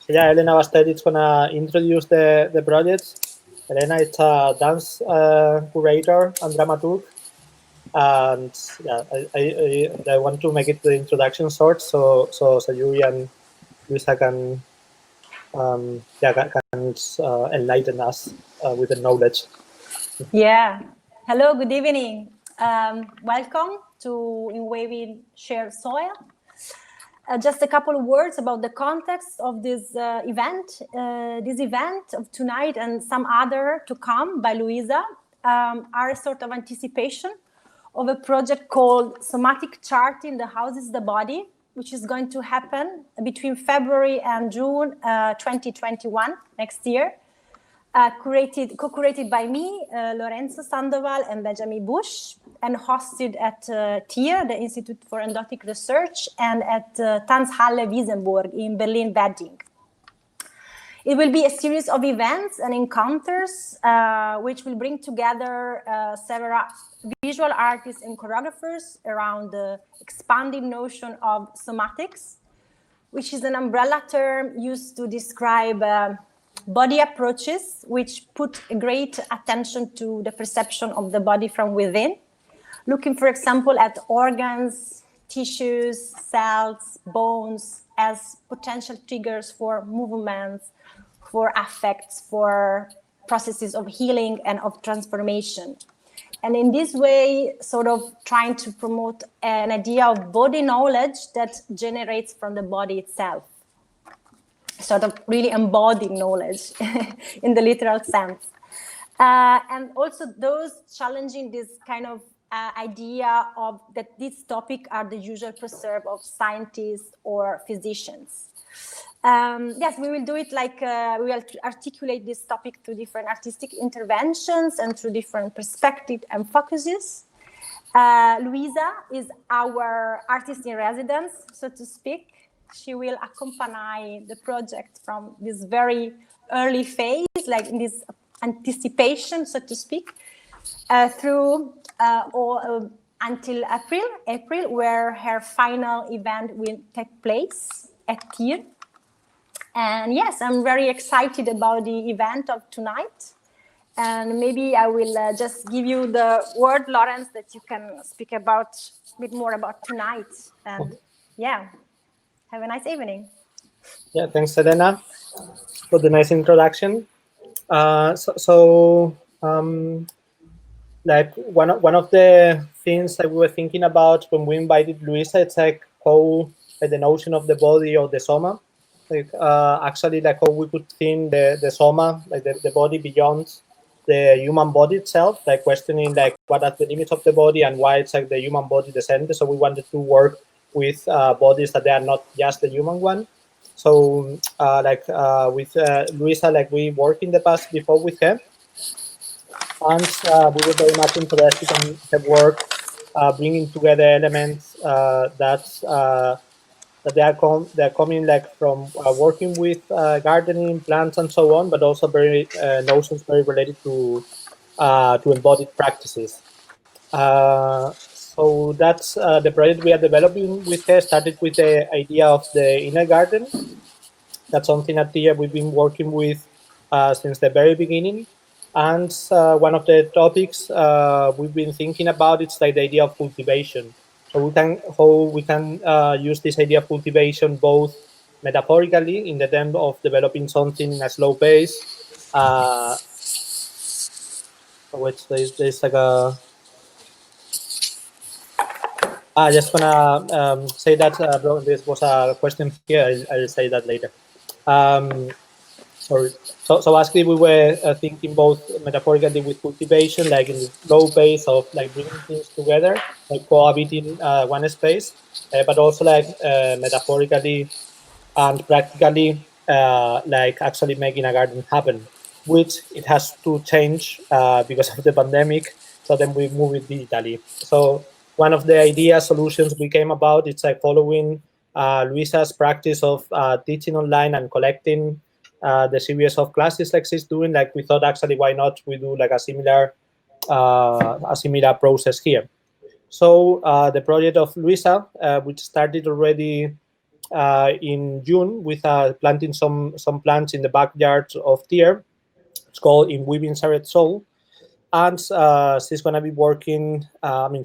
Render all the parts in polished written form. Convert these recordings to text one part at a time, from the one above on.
So yeah, Elena Bastet is gonna introduce the project. Elena is a dance curator and dramaturg, and yeah, I want to make it the introduction short, so Sayuri and Luiza can enlighten us with the knowledge. Yeah. Hello, good evening. Welcome to In Waving Shared Soil. Just a couple of words about the context of this event. This event of tonight and some other to come by Luiza are a sort of anticipation of a project called Somatic Charting the Houses the Body, which is going to happen between February and June 2021, next year. Co-curated by me, Lorenzo Sandoval and Benjamin Bush, and hosted at TIR, the Institute for Endotic Research, and at Tanzhalle Wiesenburg in Berlin-Wedding. It will be a series of events and encounters which will bring together several visual artists and choreographers around the expanding notion of somatics, which is an umbrella term used to describe body approaches which put great attention to the perception of the body from within, looking, for example, at organs, tissues, cells, bones as potential triggers for movements, for affects, for processes of healing and of transformation. And in this way, sort of trying to promote an idea of body knowledge that generates from the body itself. Sort of really embodying knowledge in the literal sense. And also those challenging this kind of idea of that this topic are the usual preserve of scientists or physicians. Yes, we will do it like we will articulate this topic through different artistic interventions and through different perspectives and focuses. Luiza is our artist in residence, so to speak. She will accompany the project from this very early phase, like in this anticipation, so to speak, through until April, where her final event will take place at TIR. And yes, I'm very excited about the event of tonight. And maybe I will just give you the word, Lawrence, that you can speak about a bit more about tonight. And yeah. Have a nice evening. Yeah, thanks, Elena, for the nice introduction. Like one of the things that we were thinking about when we invited Luiza, it's like how the notion of the body or the soma, like actually like how we could think the soma, like the body beyond the human body itself, like questioning like what are the limits of the body and why it's like the human body the center. So we wanted to work with bodies that they are not just the human one. So with Luiza, like we worked in the past before with her, and we were very much interested in her work bringing together elements that they're coming like from working with gardening, plants, and so on, but also very notions very related to embodied practices. So that's the project we are developing with her. Started with the idea of the inner garden. That's something at TIA we've been working with since the very beginning. And one of the topics we've been thinking about is like the idea of cultivation. So we can use this idea of cultivation both metaphorically in the term of developing something in a slow pace, which there's like a I just wanna say that this was a question here. I'll say that later. Sorry. So actually, we were thinking both metaphorically with cultivation, like in the slow pace of like bringing things together, like cohabiting one space, but also like metaphorically and practically, like actually making a garden happen, which it has to change because of the pandemic. So then we move it digitally. So one of the idea solutions we came about, it's like following Luiza's practice of teaching online and collecting the series of classes like she's doing. Like we thought actually, why not we do like a similar process here. So the project of Luiza, which started already in June with planting some plants in the backyard of Tier. It's called In Weaving Shared Soul. And she's going to be working,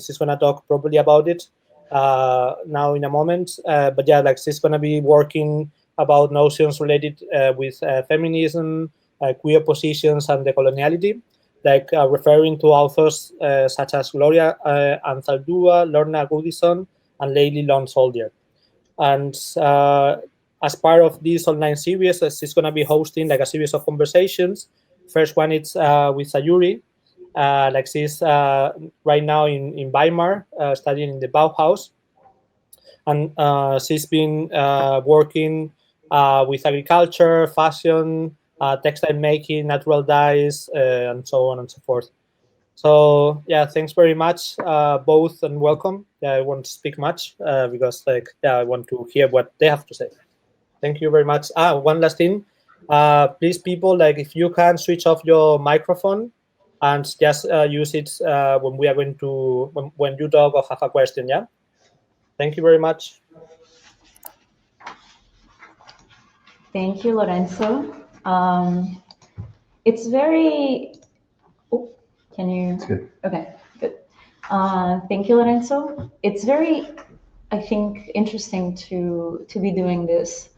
she's going to talk probably about it now in a moment. But yeah, like she's going to be working about notions related with feminism, queer positions, and decoloniality, like referring to authors such as Gloria Anzaldúa, Lorna Goodison, and Layli Long Soldier. And as part of this online series, she's going to be hosting like a series of conversations. First one, it's with Sayuri. Like she's right now in Weimar, studying in the Bauhaus. And she's been working with agriculture, fashion, textile making, natural dyes, and so on and so forth. So yeah, thanks very much, both, and welcome. Yeah, I won't speak much because I want to hear what they have to say. Thank you very much. One last thing, please, people, like if you can switch off your microphone and just use it when we are going to when you talk or have a question. Yeah. Thank you very much. Thank you, Lorenzo. It's very. Oh, can you? It's good. Okay, good. Thank you, Lorenzo. It's very, I think, interesting to be doing this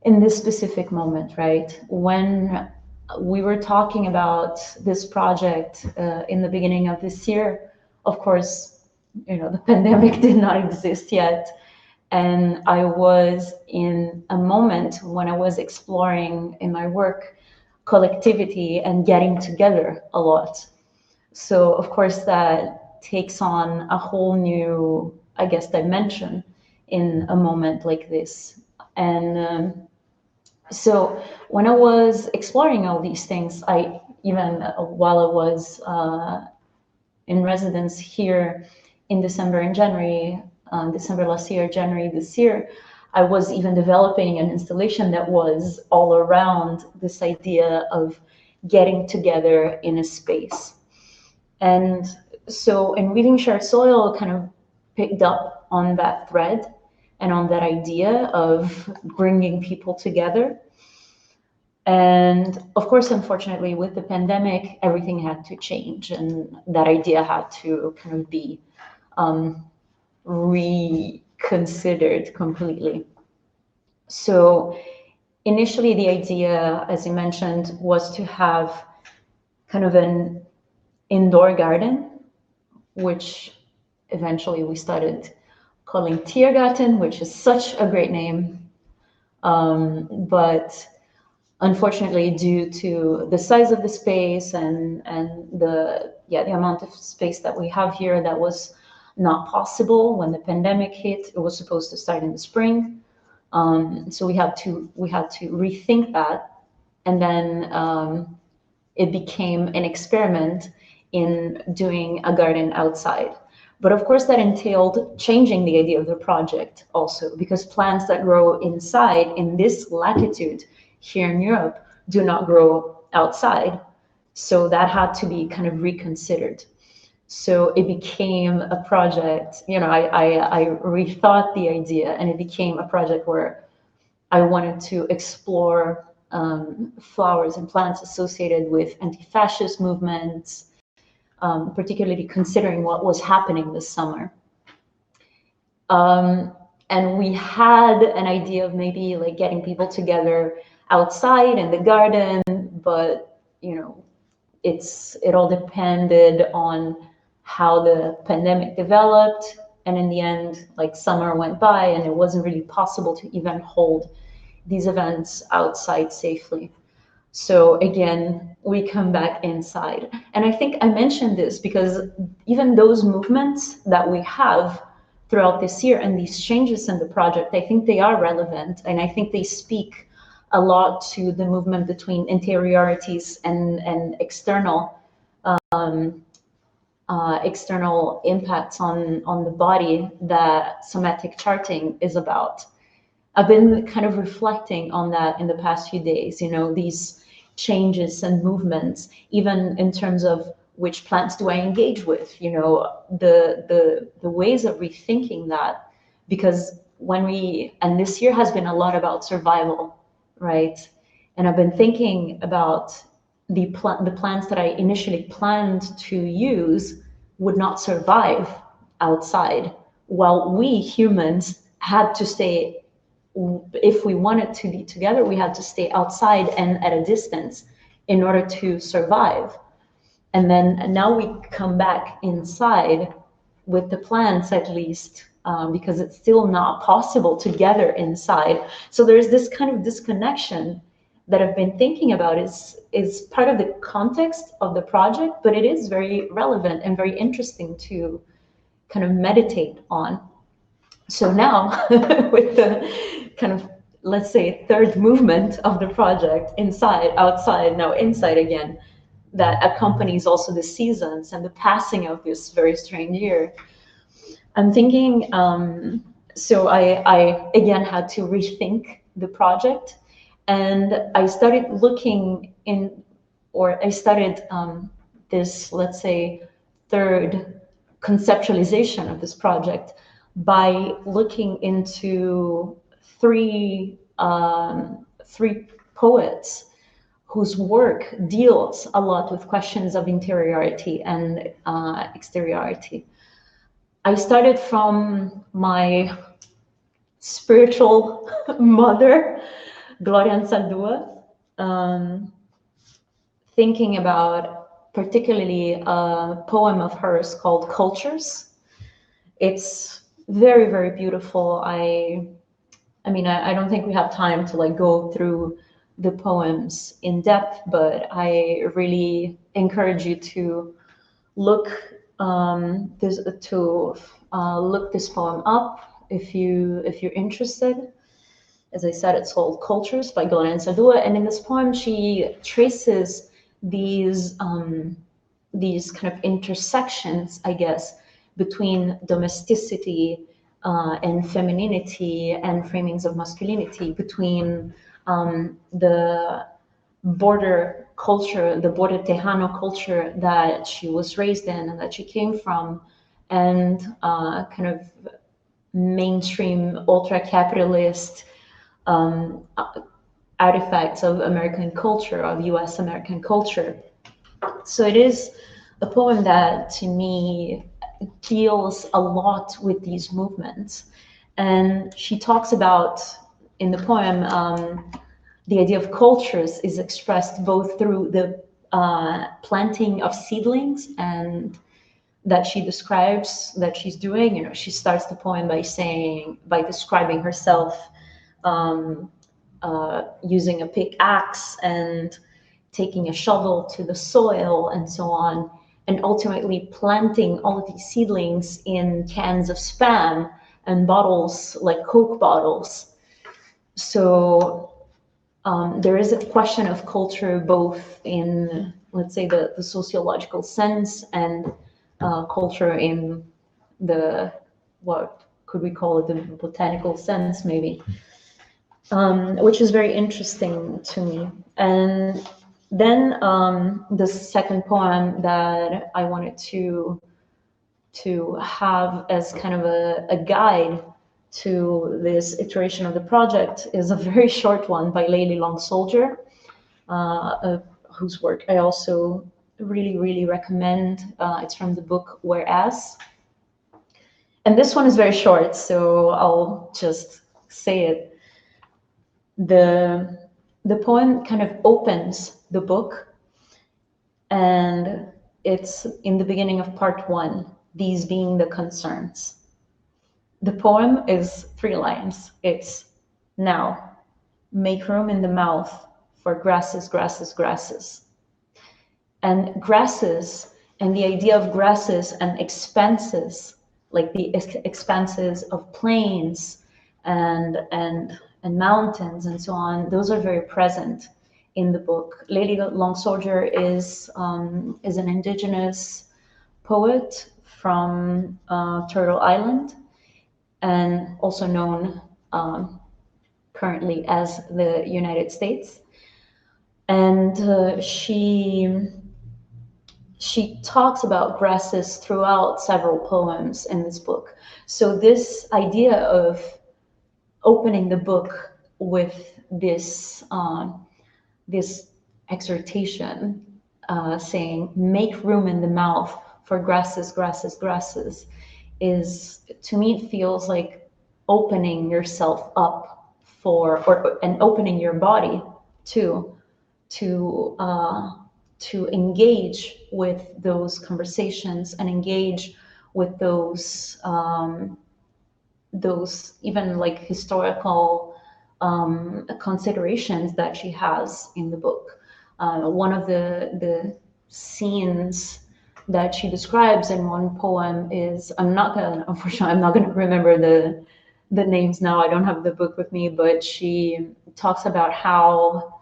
in this specific moment, right? When we were talking about this project in the beginning of this year, of course, the pandemic did not exist yet. And I was in a moment when I was exploring in my work collectivity and getting together a lot. So of course that takes on a whole new, I guess, dimension in a moment like this. And so when I was exploring all these things, I even while I was in residence here in December and January, December last year, January this year, I was even developing an installation that was all around this idea of getting together in a space. And so in Weaving Shared Soil kind of picked up on that thread and on that idea of bringing people together. And of course, unfortunately, with the pandemic, everything had to change, and that idea had to kind of be reconsidered completely. So initially, the idea, as you mentioned, was to have kind of an indoor garden, which eventually we started calling Tiergarten, which is such a great name. But unfortunately, due to the size of the space and the amount of space that we have here, that was not possible when the pandemic hit. It was supposed to start in the spring, so we had to rethink that, and then it became an experiment in doing a garden outside. But of course, that entailed changing the idea of the project also, because plants that grow inside in this latitude here in Europe do not grow outside. So that had to be kind of reconsidered. So it became a project, I rethought the idea, and it became a project where I wanted to explore flowers and plants associated with anti-fascist movements, particularly considering what was happening this summer. And we had an idea of maybe like getting people together outside in the garden, but it all depended on how the pandemic developed. And in the end, like summer went by and it wasn't really possible to even hold these events outside safely. So again, we come back inside. And I think I mentioned this because even those movements that we have throughout this year and these changes in the project, I think they are relevant, and I think they speak a lot to the movement between interiorities and external external impacts on the body that somatic charting is about. I've been kind of reflecting on that in the past few days, these changes and movements, even in terms of which plants do I engage with, the ways of rethinking that, because and this year has been a lot about survival, right? And I've been thinking about the plants that I initially planned to use would not survive outside, while we humans had to stay, if we wanted to be together, we had to stay outside and at a distance in order to survive. And then now we come back inside with the plants, at least, because it's still not possible to gather inside. So there's this kind of disconnection that I've been thinking about is part of the context of the project, but it is very relevant and very interesting to kind of meditate on. So now with the kind of, let's say, third movement of the project, inside, outside, now inside again, that accompanies also the seasons and the passing of this very strange year, I'm thinking, so I again had to rethink the project, and I started looking in, or I started this, let's say, third conceptualization of this project by looking into three poets whose work deals a lot with questions of interiority and exteriority. I started from my spiritual mother, Gloria Anzaldúa, thinking about particularly a poem of hers called Cultures. It's very, very beautiful. I mean, I don't think we have time to like go through the poems in depth, but I really encourage you to look look this poem up if you're interested. As I said, it's called Cultures by Gloria Anzaldúa, and in this poem she traces these kind of intersections, I guess, between domesticity and femininity and framings of masculinity, between the border culture, the border Tejano culture that she was raised in and that she came from, and kind of mainstream ultra-capitalist artifacts of American culture, of US American culture. So it is a poem that, to me, deals a lot with these movements. And she talks about, in the poem, the idea of cultures is expressed both through the planting of seedlings, and that she describes that she's doing. You know, she starts the poem by describing herself using a pickaxe and taking a shovel to the soil and so on, and ultimately planting all of these seedlings in cans of Spam and bottles, like Coke bottles. So there is a question of culture both in, let's say, the sociological sense, and culture in the, what could we call it, the botanical sense maybe, which is very interesting to me. And then the second poem that I wanted to have as kind of a guide to this iteration of the project is a very short one by Layli Long Soldier, whose work I also really, really recommend. It's from the book Whereas. And this one is very short, so I'll just say it. The poem kind of opens the book, and it's in the beginning of part 1, these being the concerns. The poem is 3 lines. It's, now, make room in the mouth for grasses, grasses, grasses. And grasses, and the idea of grasses and expanses, like the expanses of plains and mountains and so on, those are very present in the book. Layli Long Soldier is an indigenous poet from Turtle Island, and also known currently as the United States. And she talks about grasses throughout several poems in this book. So this idea of opening the book with this this exhortation saying, "Make room in the mouth for grasses, grasses, grasses," is, to me, it feels like opening yourself up for, and opening your body too, to engage with those conversations and engage with those even like historical considerations that she has in the book. One of the scenes that she describes in one poem is, unfortunately, I'm not gonna remember the names now. I don't have the book with me, but she talks about how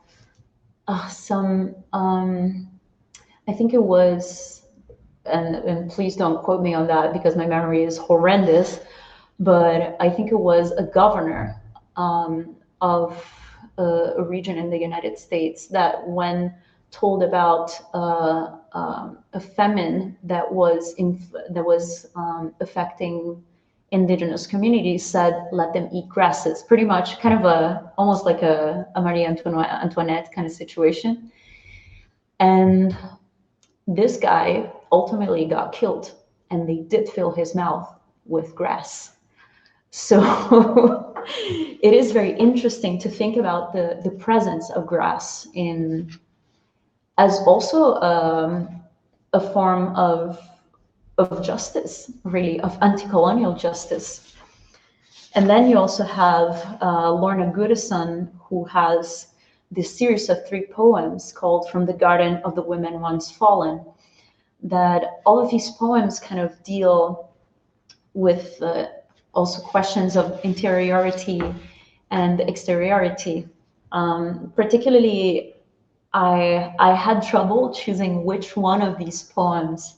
I think it was, and please don't quote me on that because my memory is horrendous, but I think it was a governor of a region in the United States that, when told about a famine that was affecting indigenous communities, said, "Let them eat grasses." Pretty much, kind of almost like a Marie Antoinette kind of situation. And this guy ultimately got killed, and they did fill his mouth with grass. So it is very interesting to think about the presence of grass as also a form of justice, really, of anti-colonial justice. And then you also have Lorna Goodison, who has this series of 3 poems called "From the Garden of the Women Once Fallen," that all of these poems kind of deal with also questions of interiority and exteriority. Particularly, I had trouble choosing which one of these poems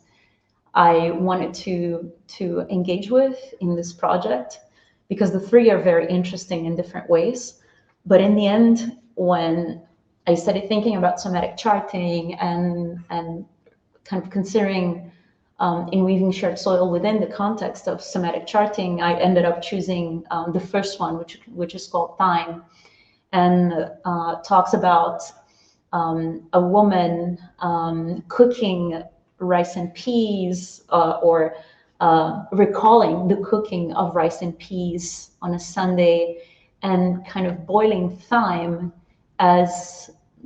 I wanted to engage with in this project, because the 3 are very interesting in different ways. But in the end, when I started thinking about somatic charting and kind of considering in weaving shared soil within the context of somatic charting, I ended up choosing the first one, which is called Time, and talks about a woman cooking rice and peas, or recalling the cooking of rice and peas on a Sunday, and kind of boiling thyme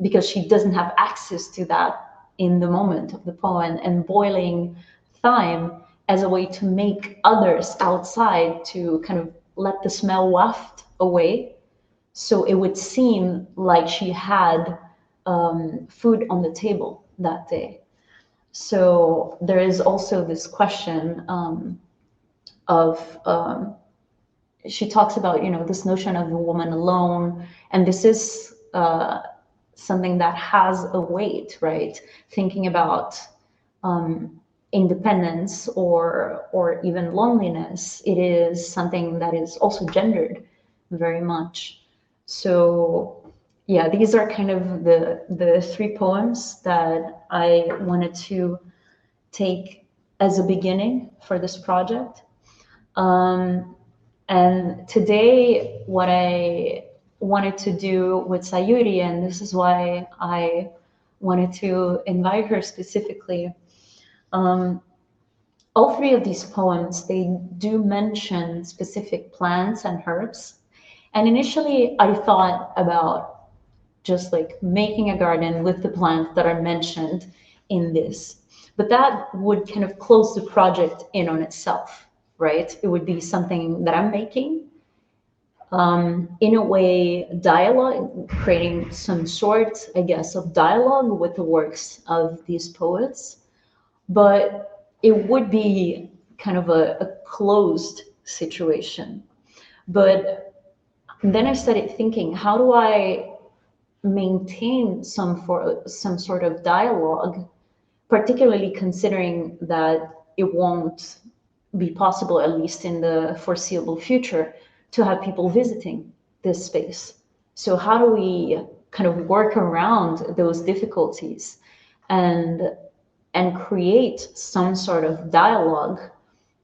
because she doesn't have access to that in the moment of the poem, and boiling thyme as a way to make others outside to kind of let the smell waft away, so it would seem like she had food on the table that day. So there is also this question of she talks about, this notion of the woman alone, and this is something that has a weight, right? Thinking about independence or even loneliness, it is something that is also gendered very much. So yeah, these are kind of the 3 poems that I wanted to take as a beginning for this project. And today, what I wanted to do with Sayuri, and this is why I wanted to invite her specifically, all 3 of these poems, they do mention specific plants and herbs. And initially, I thought about just like making a garden with the plants that are mentioned in this. But that would kind of close the project in on itself, right? It would be something that I'm making, in a way, dialogue, creating some sort, I guess, of dialogue with the works of these poets. But it would be kind of a closed situation. But then I started thinking, how do I maintain some sort of dialogue, particularly considering that it won't be possible, at least in the foreseeable future, to have people visiting this space. So how do we kind of work around those difficulties and create some sort of dialogue,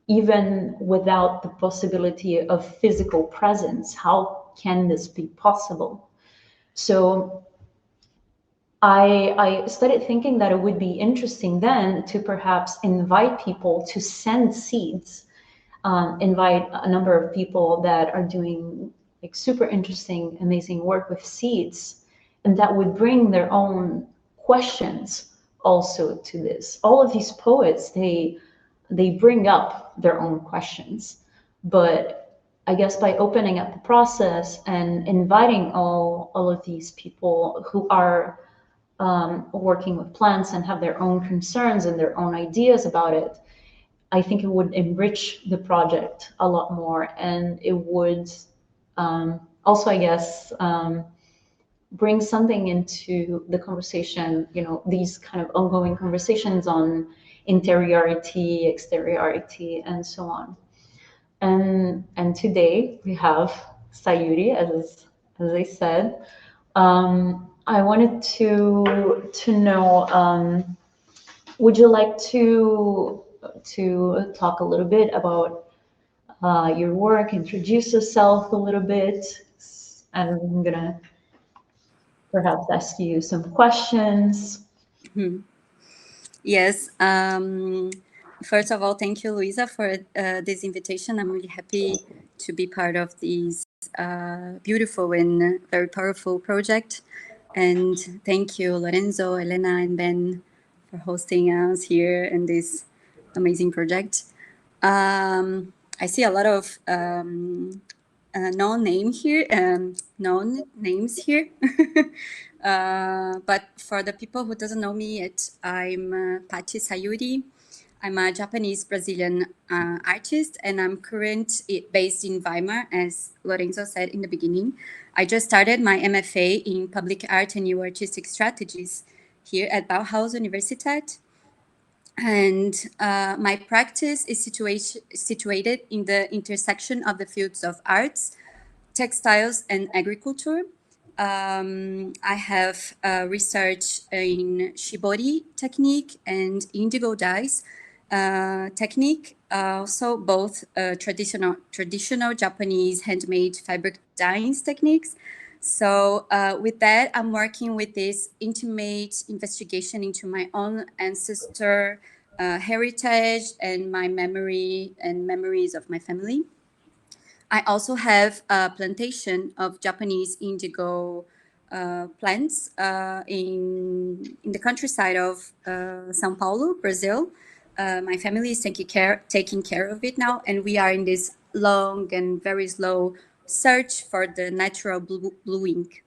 even without the possibility of physical presence? How can this be possible? So I started thinking that it would be interesting then to perhaps invite people to send seeds, invite a number of people that are doing like super interesting, amazing work with seeds, and that would bring their own questions also to this. All of these poets, they bring up their own questions, but I guess by opening up the process and inviting all of these people who are working with plants and have their own concerns and their own ideas about it, I think it would enrich the project a lot more, and it would also, I guess, bring something into the conversation, you know, these kind of ongoing conversations on interiority, exteriority, and so on. And today we have Sayuri, as I said. I wanted to know, would you like to talk a little bit about your work, introduce yourself a little bit, and I'm gonna perhaps ask you some questions. Yes. First of all, thank you, Luiza, for this invitation. I'm really happy to be part of this beautiful and very powerful project. And thank you, Lorenzo, Elena, and Ben, for hosting us here in this amazing project. I see a lot of known names here. But for the people who doesn't know me yet, I'm Pati Sayuri. I'm a Japanese-Brazilian artist, and I'm currently based in Weimar, as Lorenzo said in the beginning. I just started my MFA in Public Art and New Artistic Strategies here at Bauhaus Universität. And my practice is situated in the intersection of the fields of arts, textiles, and agriculture. I have research in shibori technique and indigo dyes technique, also both traditional Japanese handmade fabric dyeing techniques. So with that, I'm working with this intimate investigation into my own ancestor heritage and my memory and memories of my family. I also have a plantation of Japanese indigo plants in the countryside of São Paulo, Brazil. My family is taking care of it now, and we are in this long and very slow search for the natural blue ink.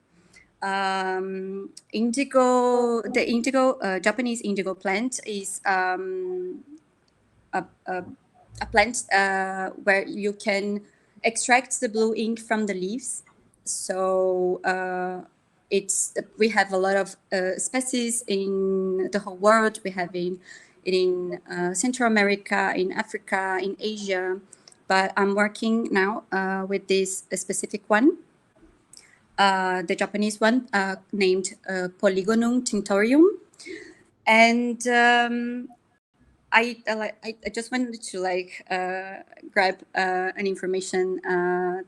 The Japanese indigo plant is a plant where you can extract the blue ink from the leaves. So we have a lot of species in the whole world. We have in Central America, in Africa, in Asia. But I'm working now with this specific one, the Japanese one, named Polygonum tinctorium. And I just wanted to grab an information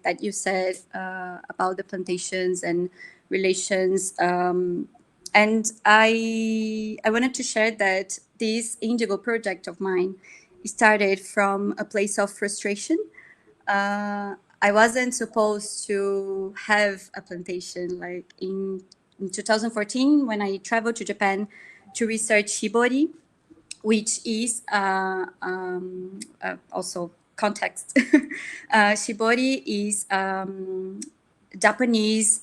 that you said about the plantations and relations, and I wanted to share that this indigo project of mine started from a place of frustration. I wasn't supposed to have a plantation. Like in 2014, when I traveled to Japan to research shibori, which is also context. Shibori is Japanese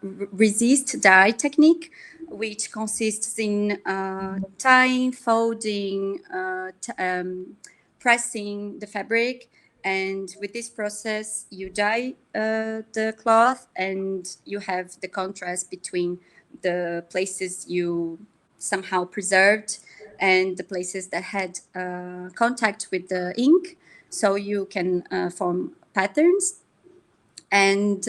resist dye technique, which consists in tying, folding, pressing the fabric. And with this process, you dye the cloth, and you have the contrast between the places you somehow preserved and the places that had contact with the ink, so you can form patterns. And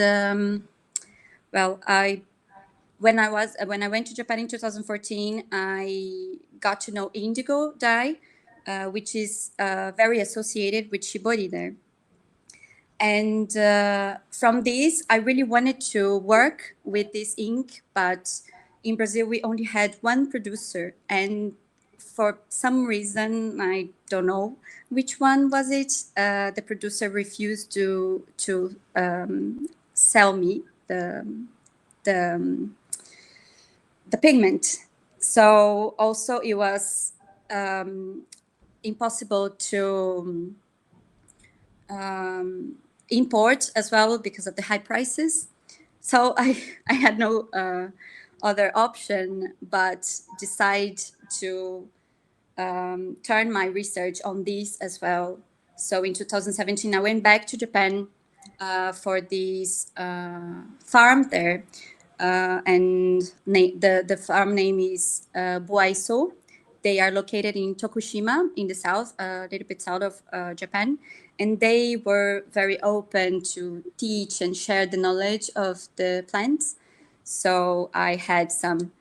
when I went to Japan in 2014, I got to know indigo dye, which is very associated with shibori there. And from this, I really wanted to work with this ink, but in Brazil, we only had one producer. And for some reason, I don't know which one was it, the producer refused to sell me the pigment. So also it was impossible to import as well because of the high prices. So I had no other option but decide to turn my research on this as well. So in 2017, I went back to Japan for this farm there. And the farm name is Buaiso. They are located in Tokushima in the south, a little bit south of Japan. And they were very open to teach and share the knowledge of the plants. So I had some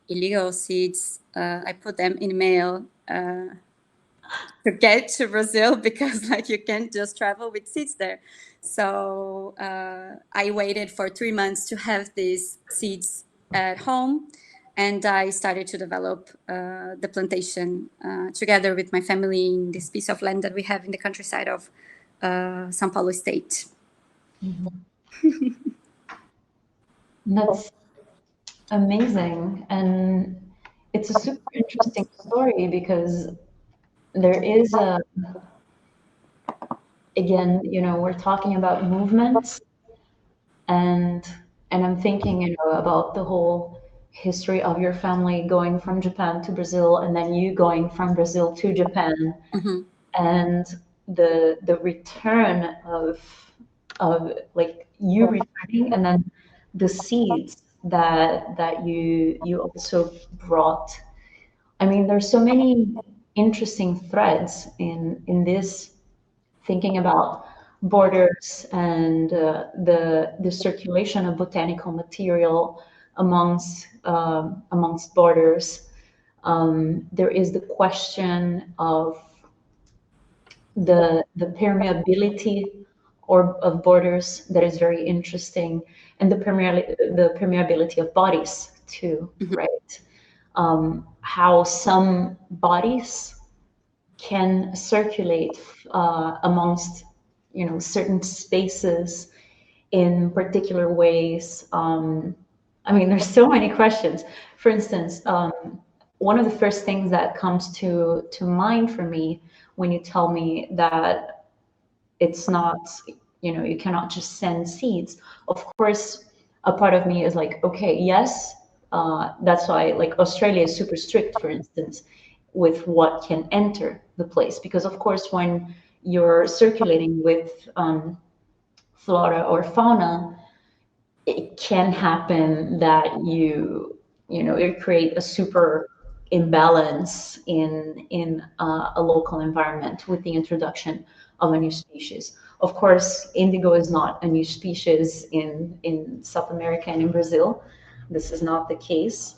illegal seeds. I put them in mail to get to Brazil because like you can't just travel with seeds there. So I waited for 3 months to have these seeds at home. And I started to develop the plantation together with my family in this piece of land that we have in the countryside of São Paulo state. That's amazing. And it's a super interesting story because there is again, we're talking about movements, and I'm thinking, about the whole history of your family going from Japan to Brazil, and then you going from Brazil to Japan, and the return of like you returning, and then the seeds that you also brought. I mean, there's so many interesting threads in this, thinking about borders and the circulation of botanical material amongst borders. There is the question of the permeability of borders that is very interesting, and the permeability of bodies too, right? How some bodies can circulate amongst certain spaces in particular ways. I mean, there's so many questions. For instance, one of the first things that comes to mind for me when you tell me that it's not, you cannot just send seeds. Of course, a part of me is like, okay, yes, that's why like Australia is super strict, for instance, with what can enter the place, because of course when you're circulating with flora or fauna, it can happen that you create a super imbalance in a local environment with the introduction of a new species. Of course, indigo is not a new species in South America and in Brazil. This is not the case.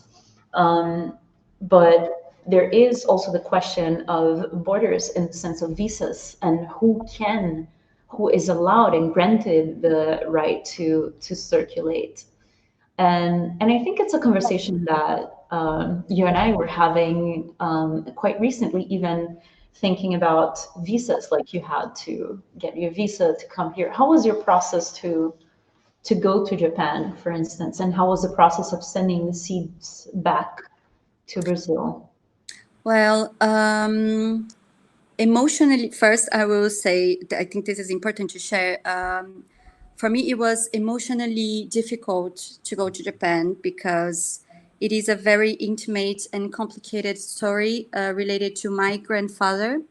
But there is also the question of borders in the sense of visas, and who is allowed and granted the right to circulate. And I think it's a conversation that you and I were having quite recently, even thinking about visas, like you had to get your visa to come here. How was your process to go to Japan, for instance, and how was the process of sending the seeds back to Brazil? Well, emotionally, first, I will say that I think this is important to share. For me, it was emotionally difficult to go to Japan because it is a very intimate and complicated story related to my grandfather.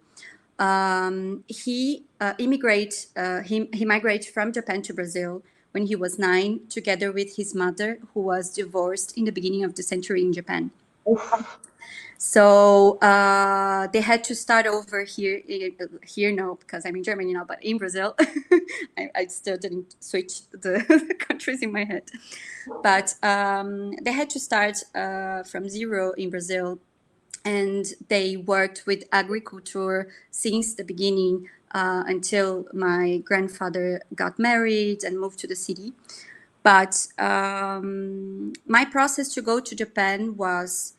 He migrated from Japan to Brazil when he was 9, together with his mother, who was divorced in the beginning of the century in Japan. So they had to start over here no, because I'm in Germany now, but in Brazil. I still didn't switch the countries in my head. But they had to start from zero in Brazil. and they worked with agriculture since the beginning until my grandfather got married and moved to the city. But my process to go to Japan was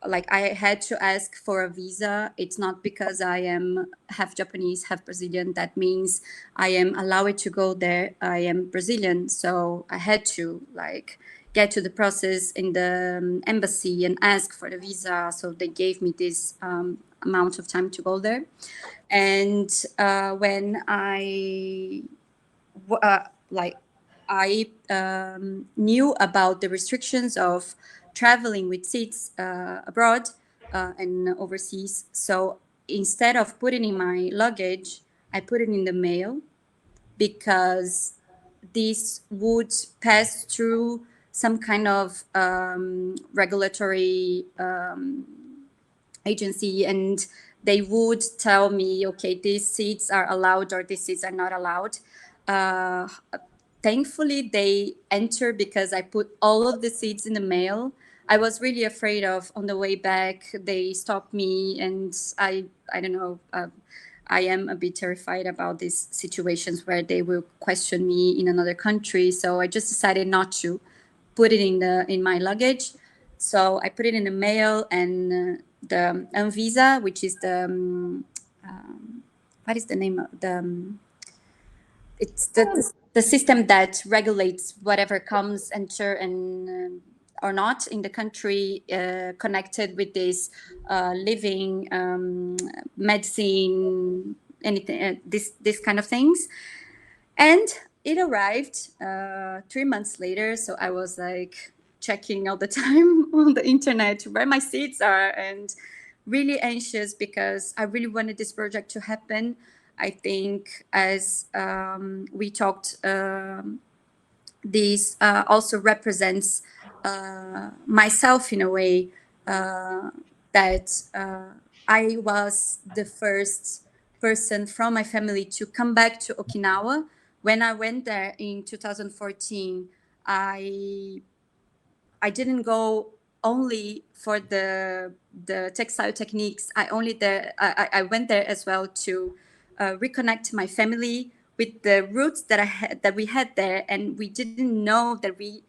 like I had to ask for a visa. It's not because I am half Japanese, half Brazilian. That means I am allowed to go there. I am Brazilian, so I had to like get to the process in the embassy and ask for the visa. So they gave me this amount of time to go there. And when I knew about the restrictions of traveling with seats abroad and overseas. So instead of putting in my luggage, I put it in the mail because this would pass through some kind of regulatory agency, and they would tell me, okay, these seats are allowed or these seats are not allowed. Thankfully, they entered because I put all of the seats in the mail. I was really afraid of on the way back, they stopped me, and I don't know, I am a bit terrified about these situations where they will question me in another country. So I just decided not to put it in my luggage. So I put it in the mail, and the Anvisa, which is the what is the name of the it's the system that regulates whatever comes, enter, and or not in the country, connected with this living, medicine, anything, this kind of things. And it arrived 3 months later. So I was like checking all the time on the internet where my seats are, and really anxious because I really wanted this project to happen. I think as we talked, this also represents myself in a way, that I was the first person from my family to come back to Okinawa. When I went there in 2014, I didn't go only for the textile techniques. I went there as well to reconnect my family with the roots that we had there, and we didn't know that we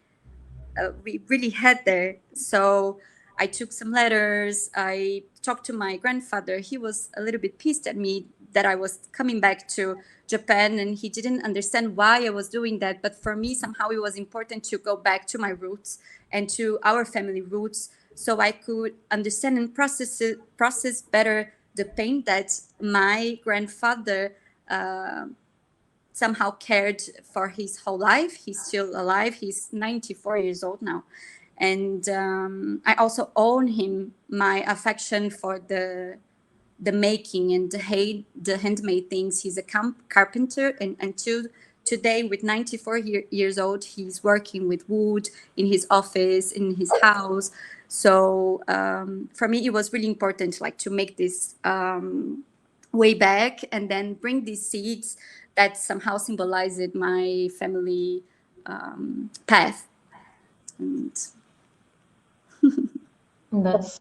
really had there. So I took some letters. I talked to my grandfather. He was a little bit pissed at me that I was coming back to Japan, and he didn't understand why I was doing that. But for me, somehow it was important to go back to my roots and to our family roots, so I could understand and process better the pain that my grandfather somehow cared for his whole life. He's still alive. He's 94 years old now. And I also owe him my affection for the making and the handmade things. He's a carpenter, and until today, with 94 years old, he's working with wood in his office, in his house. So for me, it was really important, like, to make this way back and then bring these seeds that somehow symbolized my family path. And That's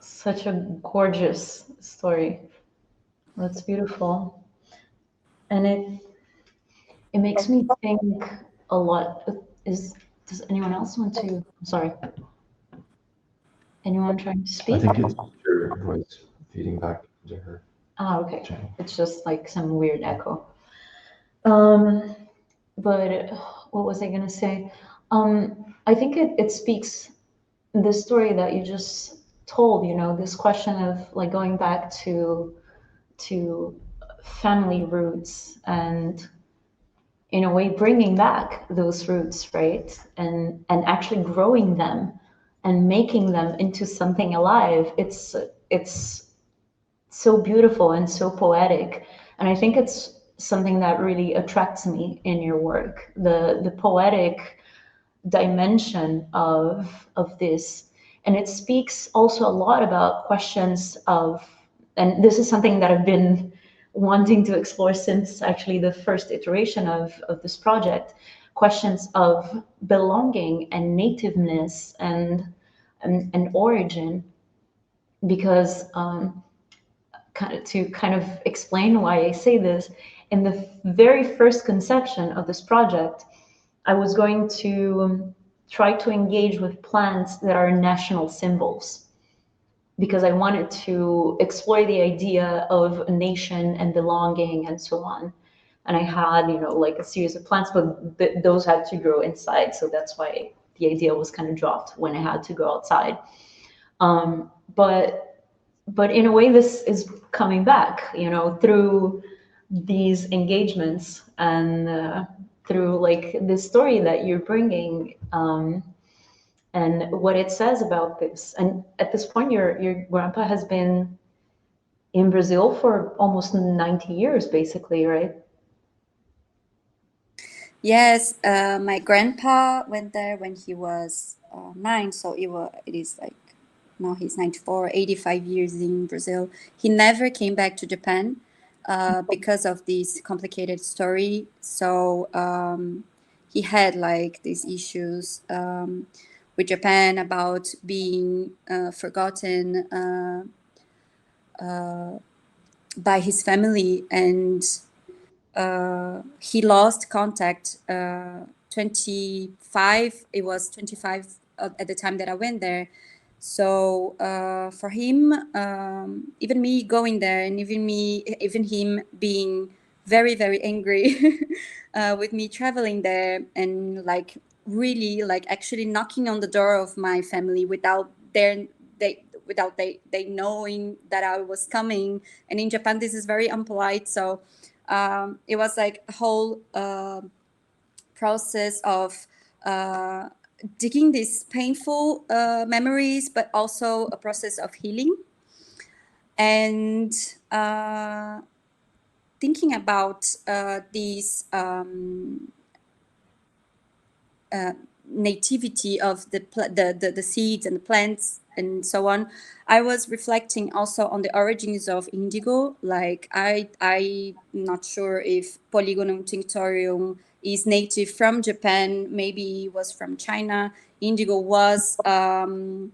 such a gorgeous story. That's beautiful. And it makes me think a lot. Does anyone else want to? I'm sorry. Anyone trying to speak? I think it's your voice feeding back to her. Ah, okay. channel. It's just like some weird echo. But what was I gonna say? I think it speaks, the story that you just told, you know, this question of like going back to family roots and in a way bringing back those roots, right? And actually growing them and making them into something alive. It's so beautiful and so poetic. And I think it's something that really attracts me in your work, the poetic dimension of this. And it speaks also a lot about questions of, and this is something that I've been wanting to explore since actually the first iteration of this project, questions of belonging and nativeness and origin. because to kind of explain why I say this, in the very first conception of this project, I was going to try to engage with plants that are national symbols, because I wanted to explore the idea of a nation and belonging and so on. And I had, like a series of plants, but those had to grow inside. So that's why the idea was kind of dropped when I had to go outside. But in a way, this is coming back, through these engagements and through like this story that you're bringing, and what it says about this. And at this point, your grandpa has been in Brazil for almost 90 years, basically, right? Yes, my grandpa went there when he was 9, so it is like now he's 94, 85 years in Brazil. He never came back to Japan because of this complicated story. So he had like these issues with Japan about being forgotten by his family, and he lost contact 25. It was 25 at the time that I went there. So for him, even me going there, and even him being very, very angry with me traveling there, and like really like actually knocking on the door of my family without they knowing that I was coming. And in Japan, this is very unpolite. So it was like a whole process of digging these painful memories, but also a process of healing and thinking about these nativity of the seeds and the plants and so on. I was reflecting also on the origins of indigo. Like I'm not sure if Polygonum tinctorium is native from Japan, maybe it was from China. Indigo was an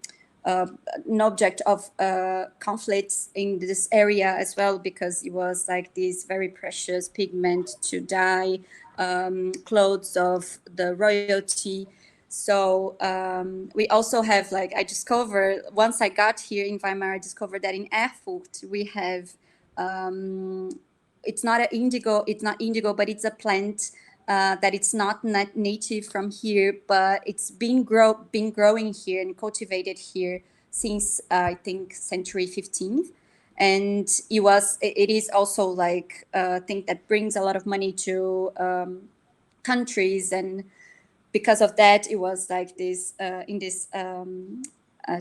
object of conflicts in this area as well, because it was like this very precious pigment to dye clothes of the royalty. So we also have, like, I discovered once I got here in Weimar, I discovered that in Erfurt we have it's not indigo, but it's a plant that it's not native from here, but it's been growing here and cultivated here since I think century 15th. And it is also like a thing that brings a lot of money to countries, and because of that, it was like this in this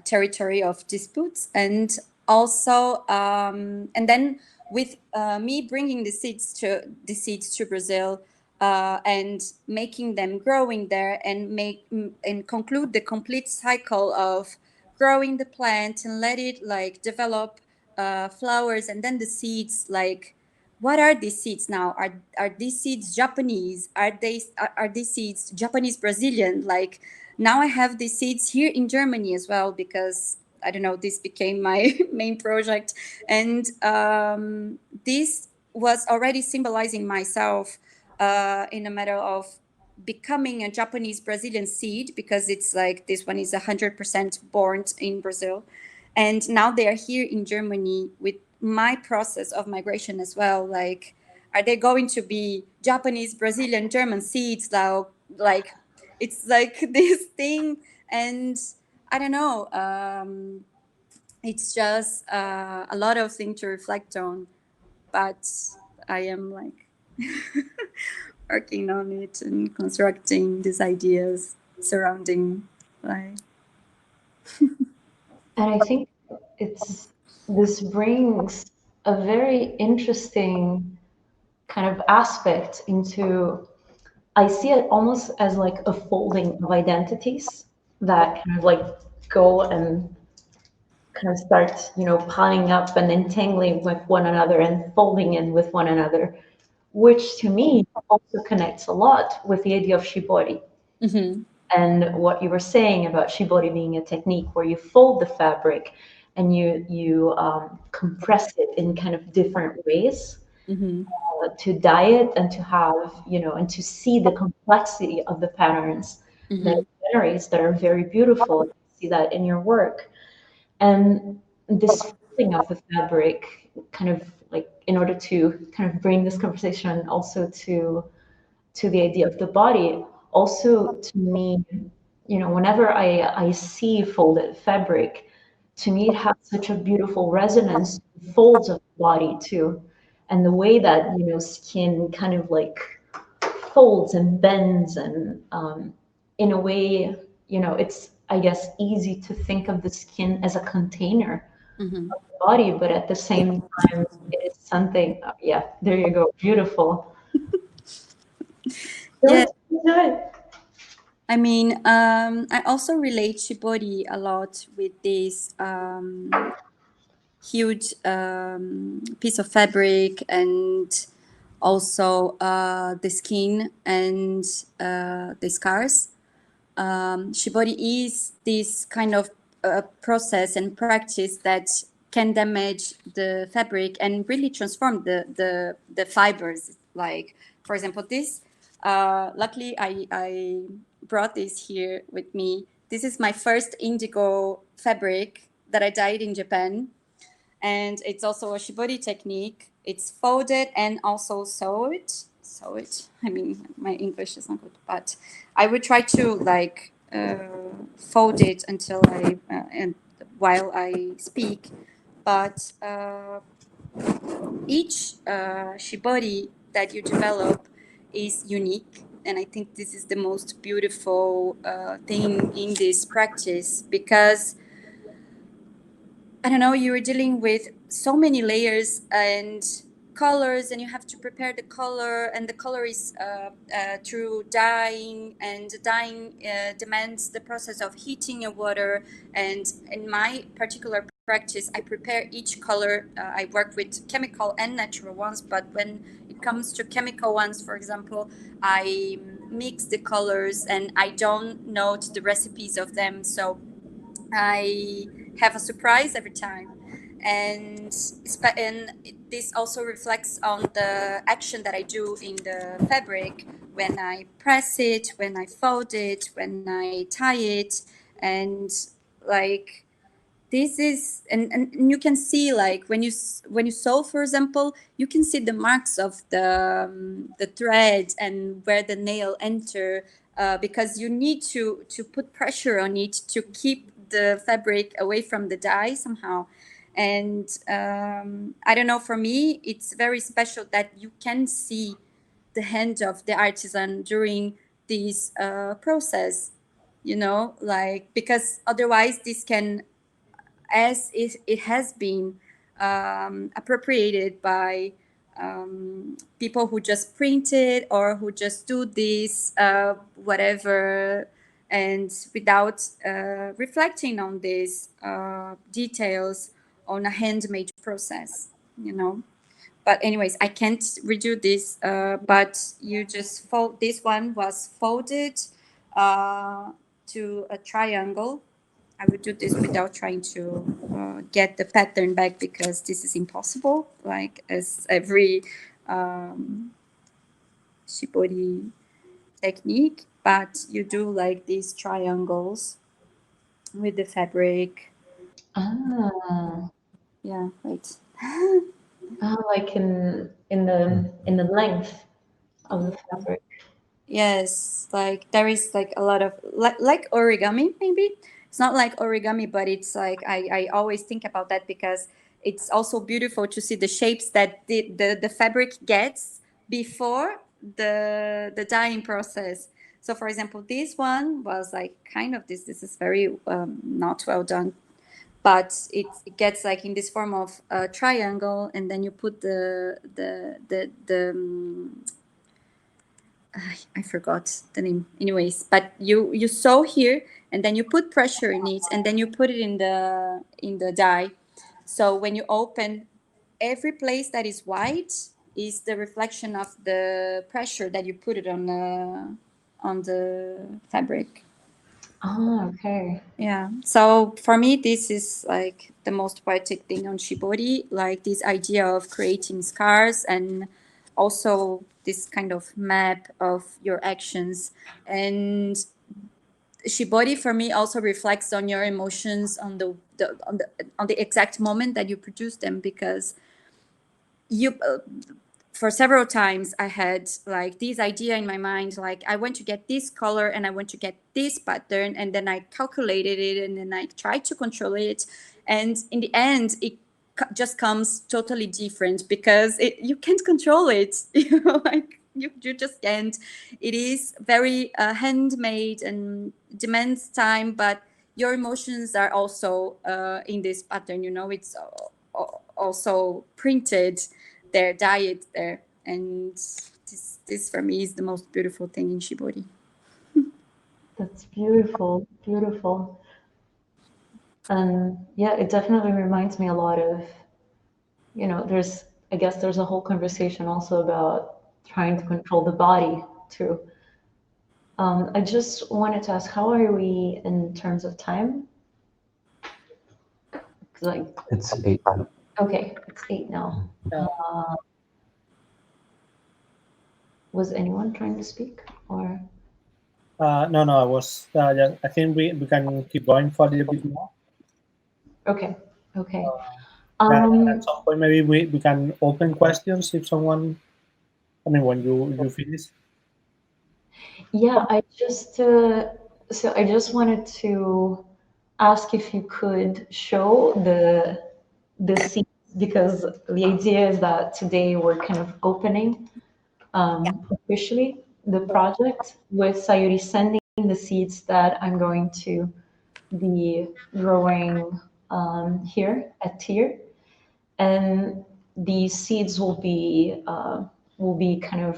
territory of disputes. And also, and then with me bringing the seeds to Brazil and making them growing there, and conclude the complete cycle of growing the plant and let it like develop flowers, and then the seeds, like, what are these seeds now? Are these seeds Japanese? Are these seeds Japanese Brazilian? Like, now I have these seeds here in Germany as well, because I don't know, this became my main project, and this was already symbolizing myself in a matter of becoming a Japanese Brazilian seed, because it's like this one is 100% born in Brazil, and now they are here in Germany with my process of migration as well. Like, are they going to be Japanese, Brazilian, German seeds now? Like, it's like this thing, and I don't know. It's just a lot of things to reflect on, but I am like working on it and constructing these ideas surrounding like. And I think this brings a very interesting kind of aspect into, I see it almost as like a folding of identities that kind of like go and kind of start, piling up and entangling with one another and folding in with one another, which to me also connects a lot with the idea of shibori. Mm-hmm. And what you were saying about shibori being a technique where you fold the fabric and you compress it in kind of different ways to dye it and to have, and to see the complexity of the patterns that it generates that are very beautiful. You see that in your work. And this folding of the fabric, kind of like, in order to kind of bring this conversation also to the idea of the body, also to me, whenever I see folded fabric, to me it has such a beautiful resonance to the folds of the body too, and the way that skin kind of like folds and bends, and in a way, it's, I guess, easy to think of the skin as a container of the body, but at the same time, it is something. Yeah, there you go, beautiful. Yeah. Good. I mean, I also relate Shibori a lot with this huge piece of fabric, and also the skin and the scars. Shibori is this kind of process and practice that can damage the fabric and really transform the fibers. Like, for example, this, luckily I brought this here with me. This is my first indigo fabric that I dyed in Japan. And it's also a shibori technique. It's folded and also sewed. I mean, my English is not good, but I would try to like fold it until and while I speak. But each shibori that you develop is unique, and I think this is the most beautiful thing in this practice, because I don't know, you're dealing with so many layers and colors, and you have to prepare the color, and the color is through dyeing, and dyeing demands the process of heating a water. And in my particular practice, I prepare each color. I work with chemical and natural ones, but when it comes to chemical ones, for example, I mix the colors and I don't note the recipes of them, so I have a surprise every time. And this also reflects on the action that I do in the fabric, when I press it, when I fold it, when I tie it. And like, this is, and you can see, like, when you sew, for example, you can see the marks of the thread and where the nail enter, because you need to put pressure on it to keep the fabric away from the dye somehow. And I don't know, for me it's very special that you can see the hand of the artisan during this process, like, because otherwise this can, as it has been appropriated by people who just print it, or who just do this whatever, and without reflecting on these details on a handmade process, But anyways, I can't redo this, but you just fold. This one was folded to a triangle. I would do this without trying to get the pattern back, because this is impossible, like, as every shibori technique. But you do like these triangles with the fabric. Ah, Yeah, right. like in the length of the fabric. Yes, like there is like a lot of like origami, maybe. It's not like origami, but it's like I always think about that, because it's also beautiful to see the shapes that the fabric gets before the dyeing process. So for example, this one was like kind of this is very not well done, but it gets like in this form of a triangle, and then you put I forgot the name. Anyways, but you sew here, and then you put pressure in it, and then you put it in the dye. So when you open, every place that is white is the reflection of the pressure that you put it on the fabric. Ah, okay. Yeah. So for me, this is like the most poetic thing on Shibori, like this idea of creating scars and also this kind of map of your actions. And Shibori for me also reflects on your emotions on the exact moment that you produce them, because you for several times I had like this idea in my mind, like I want to get this color and I want to get this pattern, and then I calculated it and then I tried to control it, and in the end it just comes totally different because you can't control it. You know, like you just can't. It is very handmade and demands time, but your emotions are also in this pattern, you know, it's also printed their diet there, and this for me is the most beautiful thing in Shibori. That's beautiful, beautiful. And yeah, it definitely reminds me a lot of, you know, I guess there's a whole conversation also about trying to control the body too. I just wanted to ask, how are we in terms of time? Like, It's 8. okay, it's 8 now. Yeah. Was anyone trying to speak or? No, I was. I think we can keep going for a little bit more. Okay, okay. At some point, maybe we can open questions if someone. I mean, when you finish. Yeah, I just so I just wanted to ask if you could show the seeds, because the idea is that today we're kind of opening officially the project with Sayuri sending the seeds that I'm going to be growing here at Tier, and these seeds will be kind of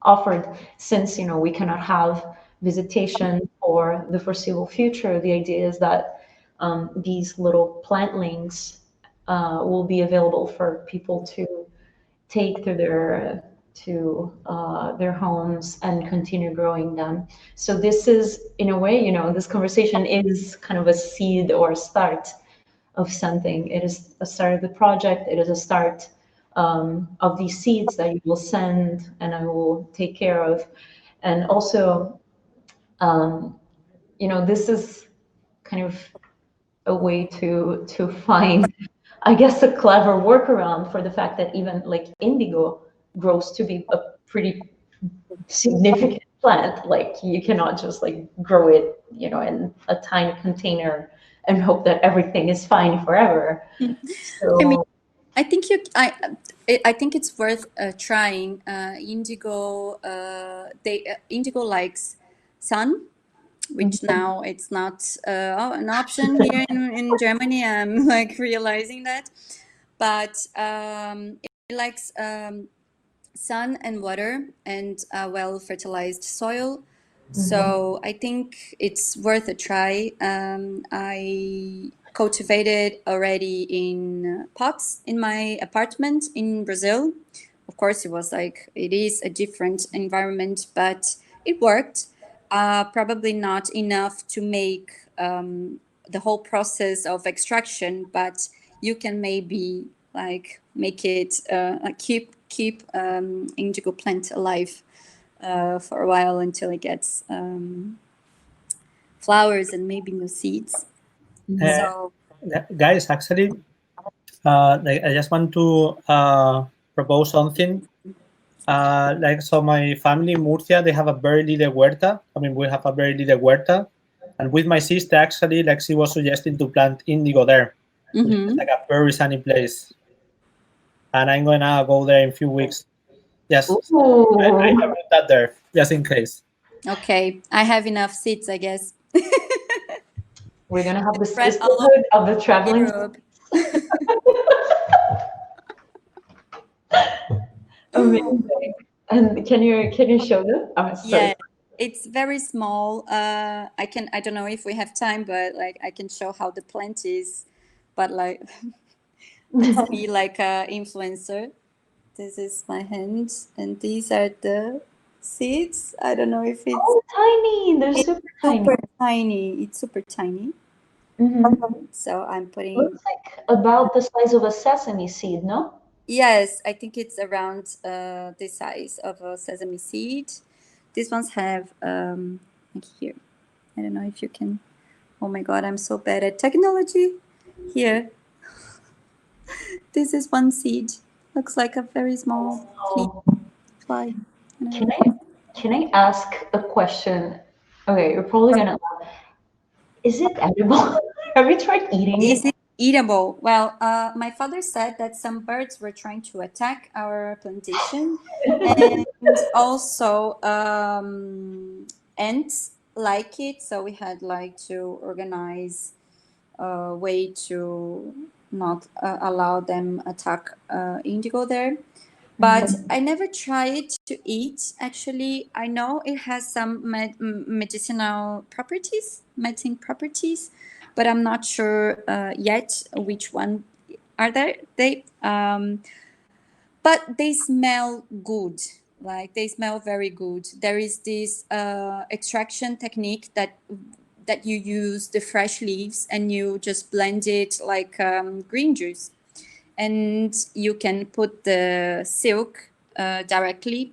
offered, since we cannot have visitation for the foreseeable future. The idea is that these little plantlings will be available for people to take to their homes and continue growing them. So this is, in a way, this conversation is kind of a seed or a start of something. It is a start of the project. It is a start of these seeds that you will send and I will take care of. And also, this is kind of a way to find, I guess, a clever workaround for the fact that even like indigo grows to be a pretty significant plant. Like you cannot just like grow it, in a tiny container and hope that everything is fine forever. So I mean, I think it's worth trying. Indigo, indigo likes sun, which now it's not an option here in Germany. I'm like realizing that, but it likes sun and water and well fertilized soil. So I think it's worth a try. I cultivated already in pots in my apartment in Brazil. Of course, it is a different environment, but it worked. Probably not enough to make the whole process of extraction, but you can maybe like make it keep indigo plant alive for a while until it gets flowers and maybe new seeds. So Guys, actually, I just want to propose something. So my family in Murcia, they have a very little huerta. I mean, we have a very little huerta. And with my sister, actually, like she was suggesting to plant indigo there. It's like a very sunny place. And I'm going to go there in a few weeks. Yes, I have that there, just in case. okay, I have enough seeds, I guess. we're gonna have the Spread sisterhood of the traveling. Europe. Amazing. And can you show them? Oh, sorry. Yeah, it's very small. I don't know if we have time, but like I can show how the plant is, but like let's be like a influencer. This is my hand, and these are the seeds. I don't know if it's Oh, tiny. They're super tiny. super tiny. It's super tiny. Mhm. So I'm putting. Looks like about the size of a sesame seed, no? Yes, I think it's around the size of a sesame seed. These ones have like here. I don't know if you can. Oh my God, I'm so bad at technology. Here. This is one seed. Looks like a very small Oh. fly. Can I ask a question? Okay, you're probably gonna laugh. Is it edible? Have you tried eating Is it? it eatable? Well, my father said that some birds were trying to attack our plantation, and also ants like it. So we had like to organize a way to not allow them attack indigo there. But I never tried to eat. Actually, I know it has some medicinal properties, medicine properties, but I'm not sure yet which one are there. But they smell good. Like they smell very good. There is this extraction technique that you use the fresh leaves and you just blend it like green juice. And you can put the silk directly.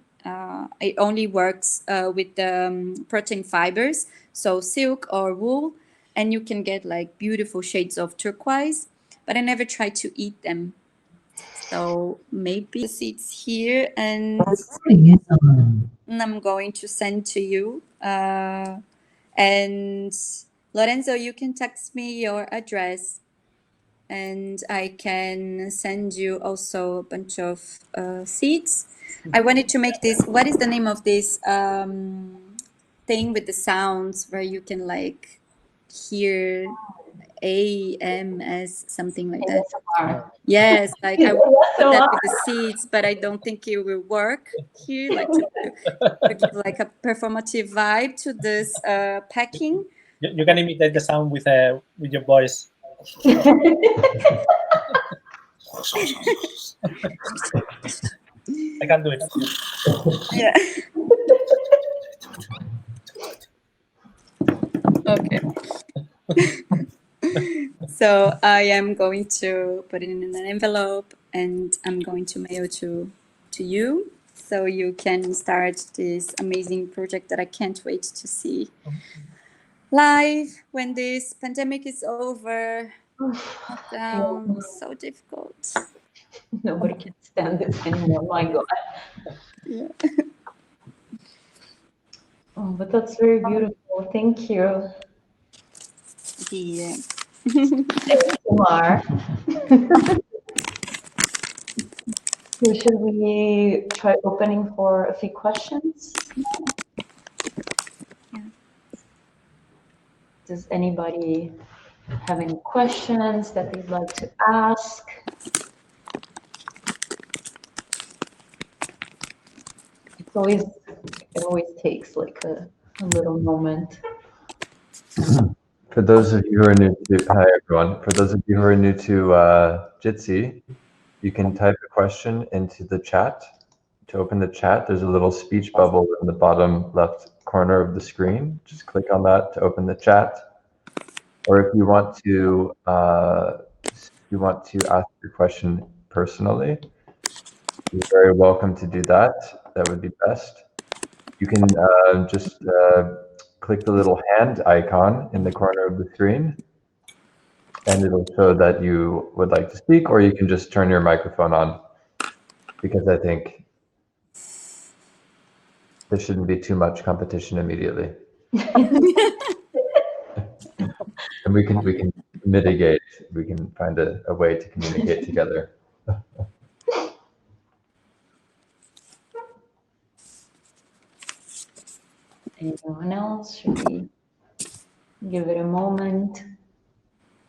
It only works with the protein fibers, so silk or wool, and you can get like beautiful shades of turquoise. But I never tried to eat them. So maybe the seeds here, and I'm going to send to you. And Lorenzo, you can text me your address and I can send you also a bunch of seeds. I wanted to make this. What is the name of this thing with the sounds where you can like hear AMS, something like that? Yes, like I want to put that with the seeds, but I don't think it will work here. Like to give like a performative vibe to this packing. You can imitate the sound with your voice. I can do it. Yeah. Okay. So I am going to put it in an envelope and I'm going to mail to you so you can start this amazing project that I can't wait to see live when this pandemic is over. Lockdown is so difficult. Nobody can stand this anymore. My God. Yeah. Oh, but that's very beautiful. Thank you. Yeah. Kumar. So should we try opening for a few questions? Yeah. Does anybody have any questions that they'd like to ask? It always takes like a little moment. For those of you who are new to, hi everyone. For those of you who are new to Jitsi, you can type a question into the chat. To open the chat, there's a little speech bubble in the bottom left corner of the screen. Just click on that to open the chat. Or if you want to ask your question personally, you're very welcome to do that. That would be best. You can just click the little hand icon in the corner of the screen, and it'll show that you would like to speak, or you can just turn your microphone on, because I think there shouldn't be too much competition immediately. And we can mitigate, we can find a way to communicate together. Anyone else? Should we give it a moment?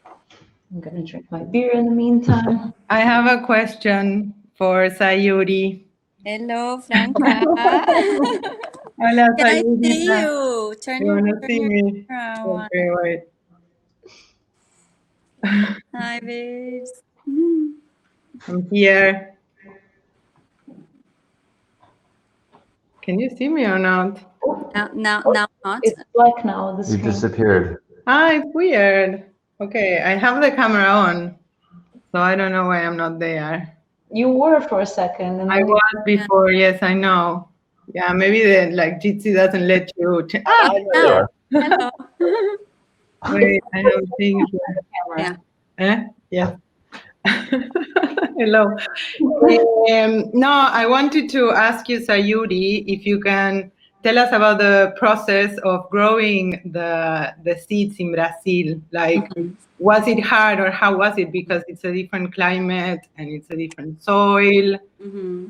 I'm gonna drink my beer in the meantime. I have a question for Sayuri. Hello, Franca. Hola, Can I Sayuri. see you? Turn You wanna see your me? camera on. Okay, wait. Hi, babes. I'm here. Can you see me or not? Now not. It's black now. The You screen. disappeared. Ah, it's weird. Okay, I have the camera on, so I don't know why I'm not there. You were for a second, and I then was before, yes, I know. Yeah, maybe the Jitsi doesn't let you. I know There you are. Hello. Wait, I have things. Yeah. Yes. Hello. No, I wanted to ask you, Sayuri, if you can tell us about the process of growing the seeds in Brazil. Like, was it hard or how was it? Because it's a different climate and it's a different soil. Mm-hmm.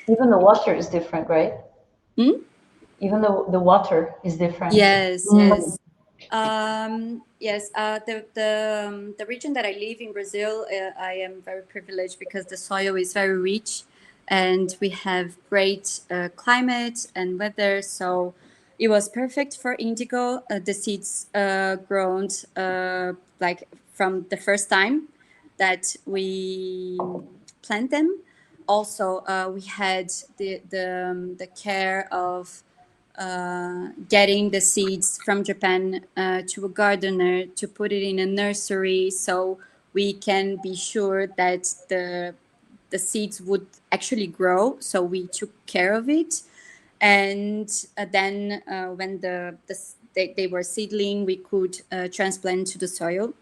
even the water is different, right? Hmm? Even though the water is different. Yes, yes. Yes, the region that I live in Brazil, I am very privileged because the soil is very rich and we have great climate and weather. So it was perfect for indigo. The seeds grown like from the first time that we plant them. Also, we had the care of getting the seeds from Japan to a gardener to put it in a nursery, so we can be sure that the seeds would actually grow. So we took care of it, and then when they were seedling, we could transplant to the soil.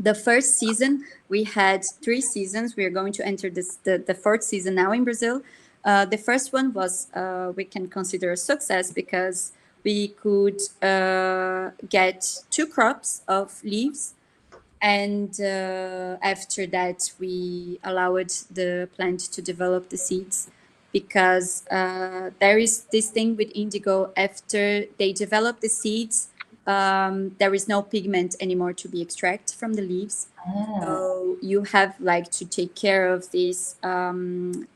The first season, we had 3 seasons. We are going to enter the fourth season now in Brazil. The first one was, we can consider a success because we could get 2 crops of leaves. And after that, we allowed the plant to develop the seeds, because there is this thing with indigo. After they develop the seeds, there is no pigment anymore to be extracted from the leaves. So you have like to take care of this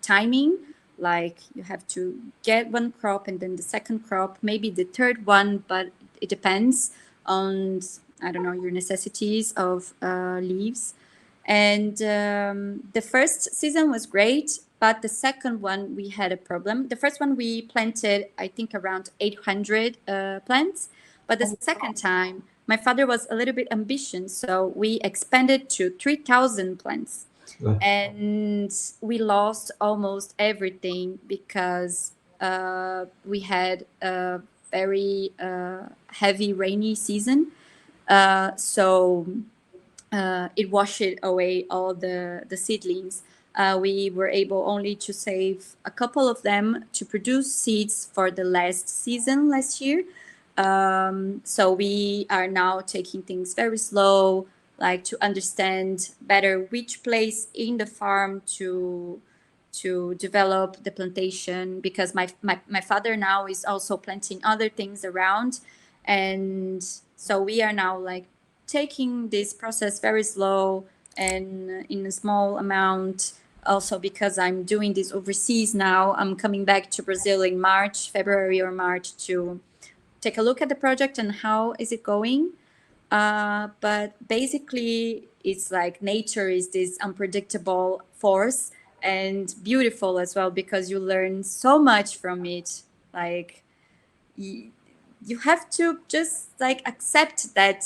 timing. Like you have to get one crop and then the second crop, maybe the third one, but it depends on, I don't know, your necessities of leaves. And the first season was great, but the second one we had a problem. The first one we planted, I think, around 800 plants. But the second time, my father was a little bit ambitious, so we expanded to 3,000 plants. And we lost almost everything because we had a very heavy rainy season. So it washed away all the seedlings. We were able only to save a couple of them to produce seeds for the last season last year. So we are now taking things very slow, like to understand better which place in the farm to develop the plantation, because my father now is also planting other things around. And so we are now like taking this process very slow and in a small amount. Also because I'm doing this overseas now, I'm coming back to Brazil in February or March, to take a look at the project and how is it going. But basically it's like nature is this unpredictable force, and beautiful as well, because you learn so much from it. Like you have to just like accept that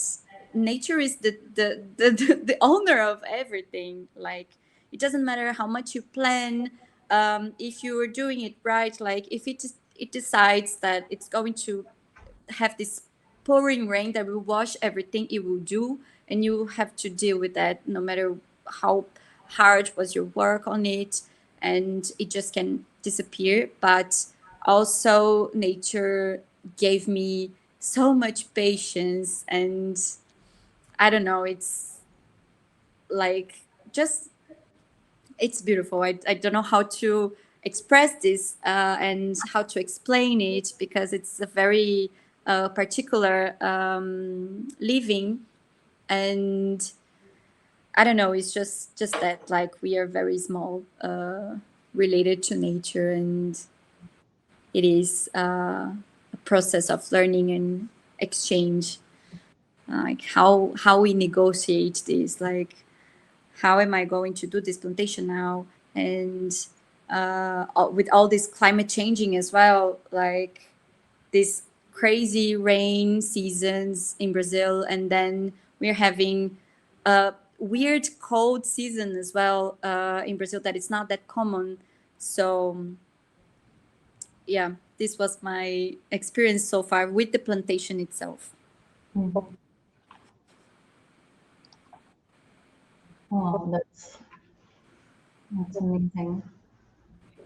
nature is the owner of everything. Like it doesn't matter how much you plan, if you are doing it right, like if it decides that it's going to have this pouring rain that will wash everything, it will do, and you have to deal with that no matter how hard was your work on it, and it just can disappear. But also nature gave me so much patience, and I don't know, it's like just, it's beautiful. I don't know how to express this and how to explain it, because it's a very particular living. And I don't know, it's just that like we are very small related to nature, and it is a process of learning and exchange. Like how we negotiate this, like how am I going to do this plantation now, and with all this climate changing as well, like this crazy rain seasons in Brazil, and then we're having a weird cold season as well in Brazil that is not that common. So yeah, this was my experience so far with the plantation itself. Mhm. Wow, that's amazing.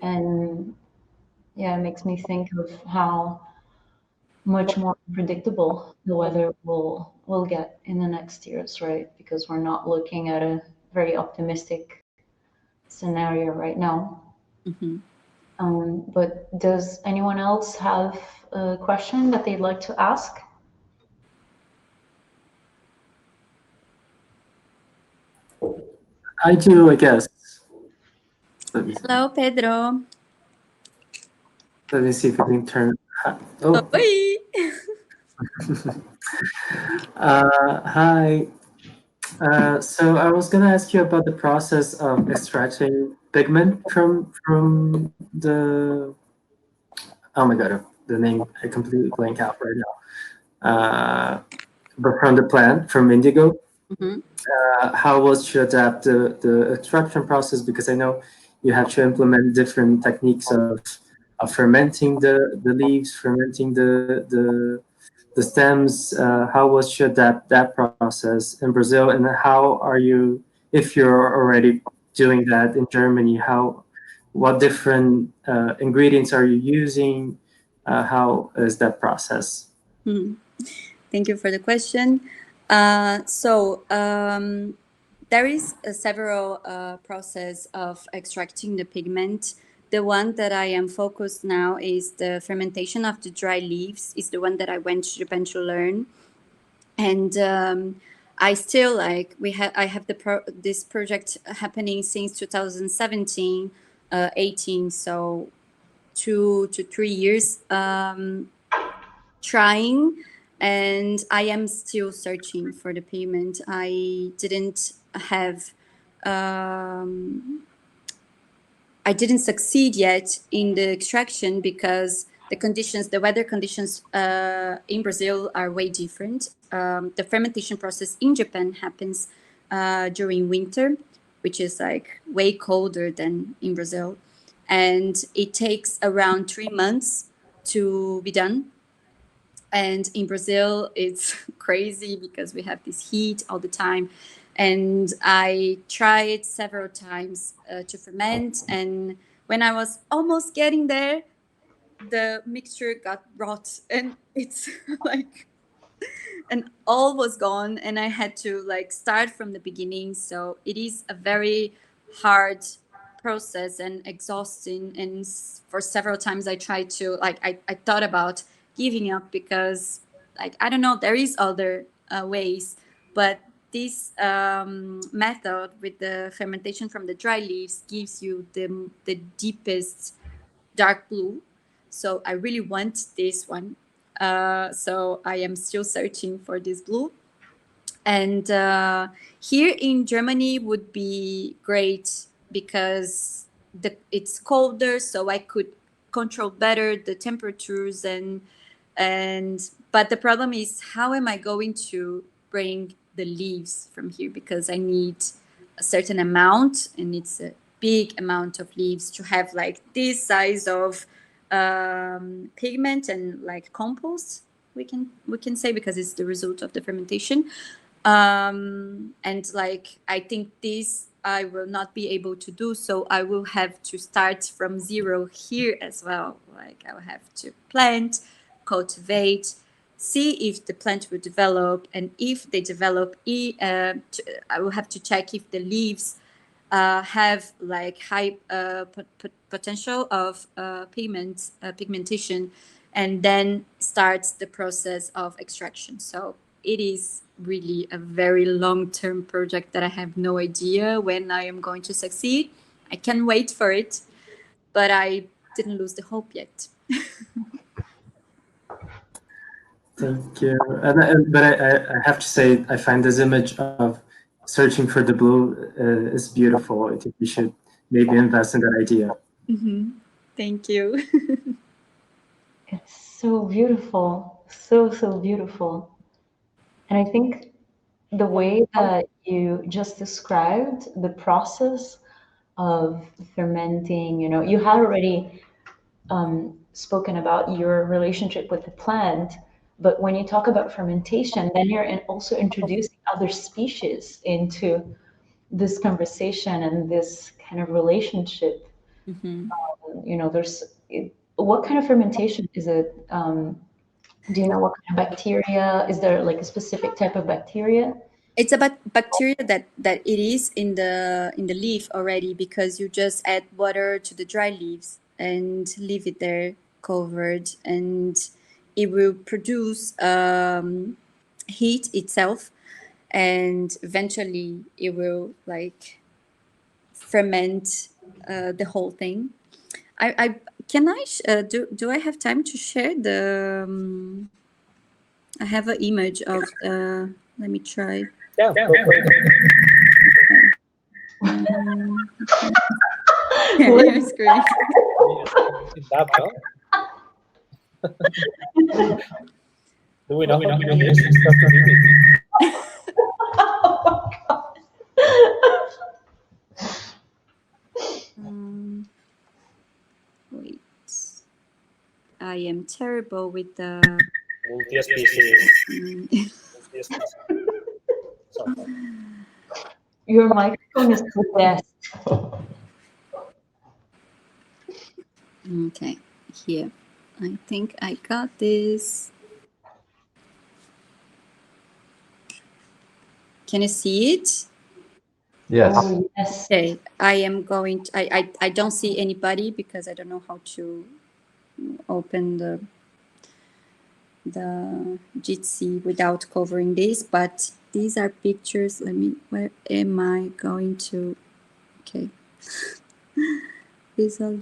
And yeah, it makes me think of how much more predictable the weather will get in the next years, right? Because we're not looking at a very optimistic scenario right now. But does anyone else have a question that they'd like to ask? I do, I guess. Let me see. Hello, Pedro. Let me see if I can turn. Oh, Oi. hi. So I was gonna ask you about the process of extracting pigment from the. Oh my god, the name I completely blank out right now. But from the plant, from indigo. How was to adapt the extraction process? Because I know you have to implement different techniques of fermenting the leaves, fermenting the stems. How was to adapt that process in Brazil, and how are you, if you're already doing that in Germany? What different ingredients are you using? How is that process? Thank you for the question. There is several process of extracting the pigment. The one that I am focused now is the fermentation of the dry leaves. Is the one that I went to Japan to learn, and I still like I have this project happening since 2017, 18. So 2 to 3 years trying. And I am still searching for the pigment. I didn't succeed yet in the extraction because the weather conditions in Brazil are way different. The fermentation process in Japan happens during winter, which is like way colder than in Brazil. And it takes around 3 months to be done. And in Brazil, it's crazy because we have this heat all the time. And I tried several times to ferment. And when I was almost getting there, the mixture got rot. And it's like, and all was gone. And I had to like start from the beginning. So it is a very hard process and exhausting. And for several times I tried to, like, I thought about giving up because, like, I don't know, there is other ways, but this method with the fermentation from the dry leaves gives you the deepest dark blue. So I really want this one. So I am still searching for this blue. And here in Germany would be great because it's colder, so I could control better the temperatures but the problem is, how am I going to bring the leaves from here? Because I need a certain amount, and it's a big amount of leaves to have like this size of pigment and like compost, we can say, because it's the result of the fermentation. And like, I think this I will not be able to do, so I will have to start from zero here as well. Like, I will have to plant, cultivate, see if the plant will develop, and if they develop, I will have to check if the leaves have like high potential of pigmentation, and then starts the process of extraction. So it is really a very long-term project that I have no idea when I am going to succeed. I can wait for it, but I didn't lose the hope yet. Thank you. But I have to say, I find this image of searching for the blue is beautiful. I think we should maybe invest in that idea. Thank you. It's so beautiful, so, so beautiful. And I think the way that you just described the process of fermenting, you had already spoken about your relationship with the plant, but when you talk about fermentation, then you're also introducing other species into this conversation and this kind of relationship. What kind of fermentation is it? Do you know what kind of bacteria? Is there like a specific type of bacteria? It's about bacteria that it is in the leaf already, because you just add water to the dry leaves and leave it there covered, and it will produce heat itself, and eventually it will like ferment the whole thing. Do I have time to share the? I have an image of. Let me try. Yeah. Your screen. Do we know how to use instability? Wait, I am terrible with the multi-species. Your microphone is the best. Okay, here. I think I got this. Can you see it? Yes. Oh, yes. Okay, I am going to, I don't see anybody because I don't know how to open the Jitsi without covering this, but these are pictures. Where am I going to? Okay. Visual.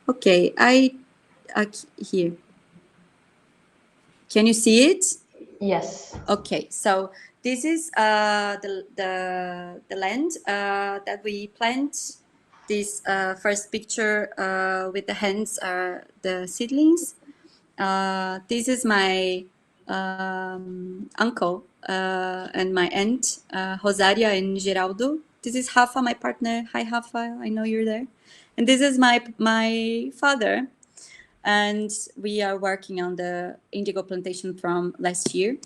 Okay, here. Can you see it? Yes. Okay, so this is the land that we plant. This first picture with the hands are the seedlings. This is my uncle and my aunt, Rosaria and Geraldo. This is Rafa, my partner. Hi, Rafa. I know you're there. And this is my father. And we are working on the indigo plantation from last year.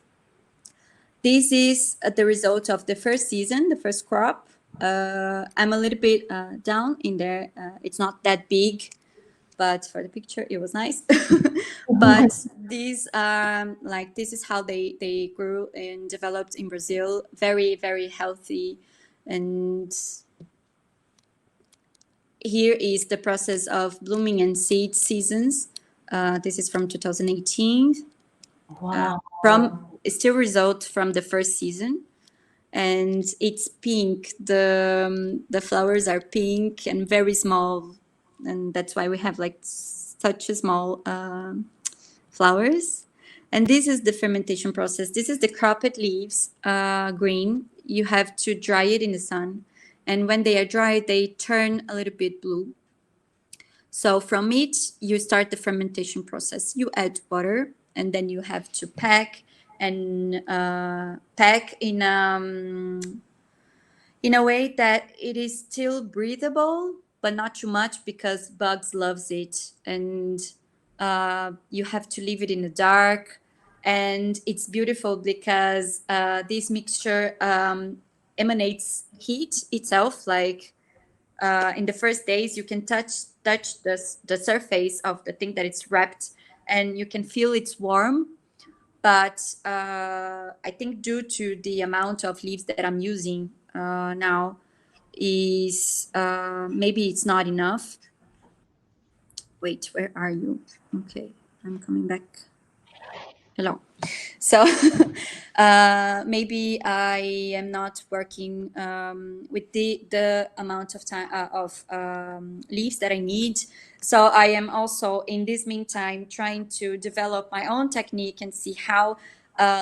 This is the result of the first season, the first crop. I'm a little bit down in there. It's not that big, but for the picture, it was nice. But these this is how they grew and developed in Brazil. Very, very healthy. And here is the process of blooming and seed seasons. This is from 2018. Wow. Still result from the first season. And it's pink. The flowers are pink and very small. And that's why we have like such a small flowers. And this is the fermentation process. This is the cropped leaves, green. You have to dry it in the sun. And when they are dried, they turn a little bit blue. So from it, you start the fermentation process. You add water, and then you have to pack and pack in a way that it is still breathable, but not too much because bugs loves it. And you have to leave it in the dark. And it's beautiful because this mixture emanates heat itself. Like in the first days, you can touch the surface of the thing that it's wrapped, and you can feel it's warm. But I think due to the amount of leaves that I'm using now, is maybe it's not enough. Wait, where are you? Okay, I'm coming back. Hello. So maybe I am not working with the amount of time of leaves that I need. So I am also in this meantime trying to develop my own technique and see how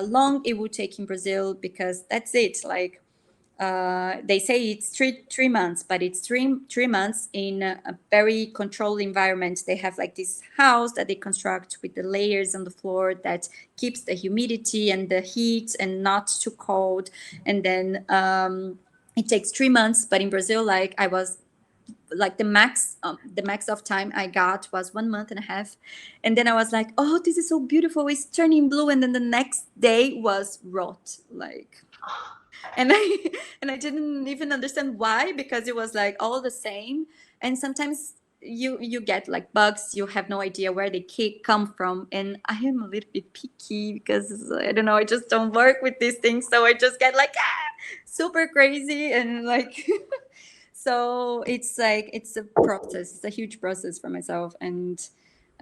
long it would take in Brazil, because that's it. Like they say it's three months, but it's three months in a very controlled environment. They have like this house that they construct with the layers on the floor that keeps the humidity and the heat and not too cold. And then it takes 3 months. But in Brazil, like I was like the max of time I got was 1 month and a half. And then I was like, oh, this is so beautiful. It's turning blue. And then the next day was rot, like. And I didn't even understand why, because it was like all the same. And sometimes you get like bugs, you have no idea where they come from. And I am a little bit picky because I don't know, I just don't work with these things. So I just get like super crazy and like so it's like it's a process, it's a huge process for myself. And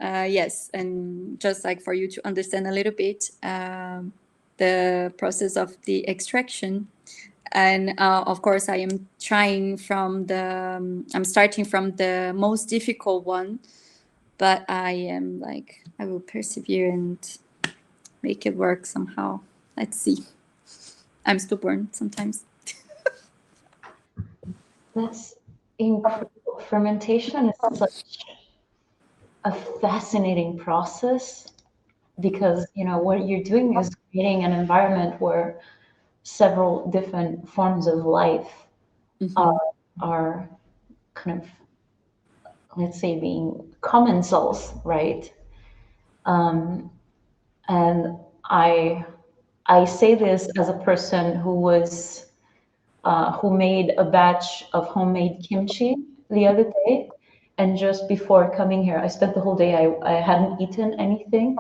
yes, and just like for you to understand a little bit the process of the extraction. And of course, I am trying from I'm starting from the most difficult one, but I am like, I will persevere and make it work somehow. Let's see. I'm stubborn sometimes. That's incredible. Fermentation is such a fascinating process because, you know, what you're doing is creating an environment where several different forms of life are kind of, let's say, being commensals, right? And I say this as a person who was who made a batch of homemade kimchi the other day, and just before coming here, I spent the whole day. I hadn't eaten anything,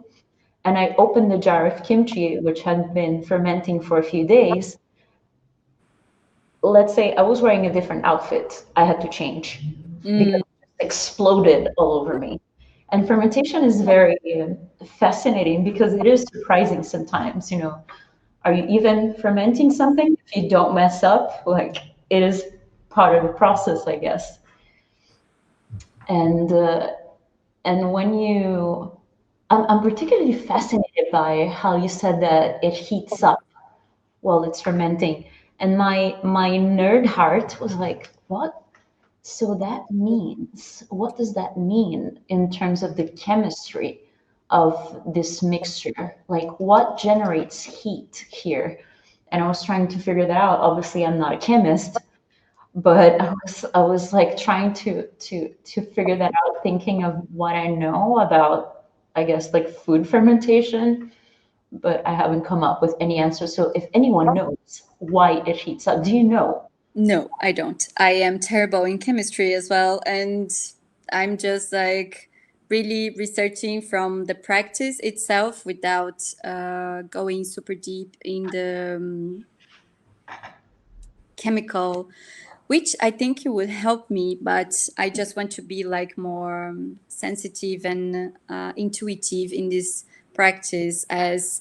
and I opened the jar of kimchi, which had been fermenting for a few days. Let's say I was wearing a different outfit. I had to change because it exploded all over me. And fermentation is very fascinating because it is surprising sometimes, you know. Are you even fermenting something if you don't mess up? Like, it is part of the process, I guess. And when I'm particularly fascinated by how you said that it heats up while it's fermenting. And my nerd heart was like, what? So that means, what does that mean in terms of the chemistry of this mixture? Like, what generates heat here? And I was trying to figure that out. Obviously, I'm not a chemist, but I was like trying to figure that out, thinking of what I know about, I guess, like food fermentation, but I haven't come up with any answer. So if anyone knows why it heats up, do you know? No, I don't. I am terrible in chemistry as well. And I'm just like really researching from the practice itself without going super deep in the chemical, which I think it would help me. But I just want to be like more sensitive and intuitive in this practice, as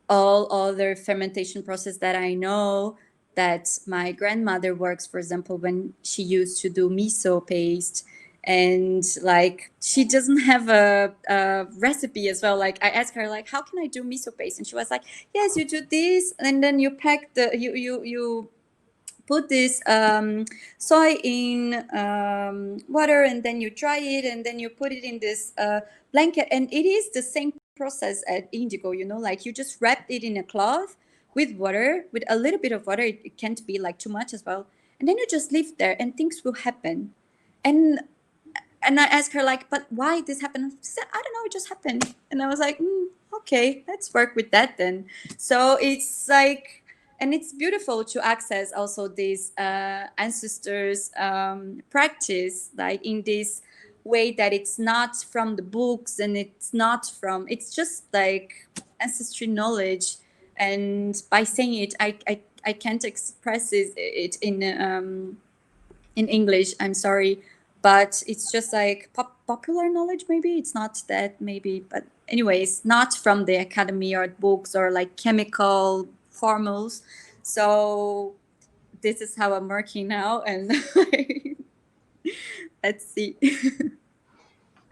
all other fermentation process that I know, that my grandmother works, for example, when she used to do miso paste, and like she doesn't have a recipe as well. Like I asked her, like, how can I do miso paste? And she was like, yes, you do this, and then you pack the you put this soy in water, and then you dry it, and then you put it in this blanket. And it is the same process at indigo, you know, like you just wrap it in a cloth with water, with a little bit of water. It can't be like too much as well. And then you just leave there and things will happen. And I asked her, like, but why this happened? She said, I don't know, it just happened. And I was like, okay, let's work with that then. So it's like, and it's beautiful to access also this ancestors practice, like in this way that it's not from the books, and it's just like ancestry knowledge. And by saying it, I can't express it in English, I'm sorry, but it's just like popular knowledge. Maybe it's not that, maybe, but anyways, not from the academy or books or like chemical formulas. So this is how I'm working now, and let's see.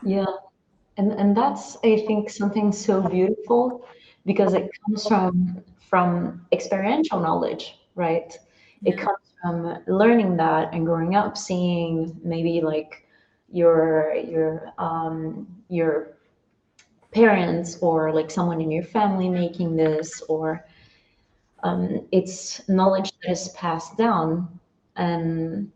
Yeah, and that's, I think, something so beautiful because it comes from experiential knowledge, right? It comes from learning that and growing up, seeing maybe like your parents or like someone in your family making this, or it's knowledge that is passed down,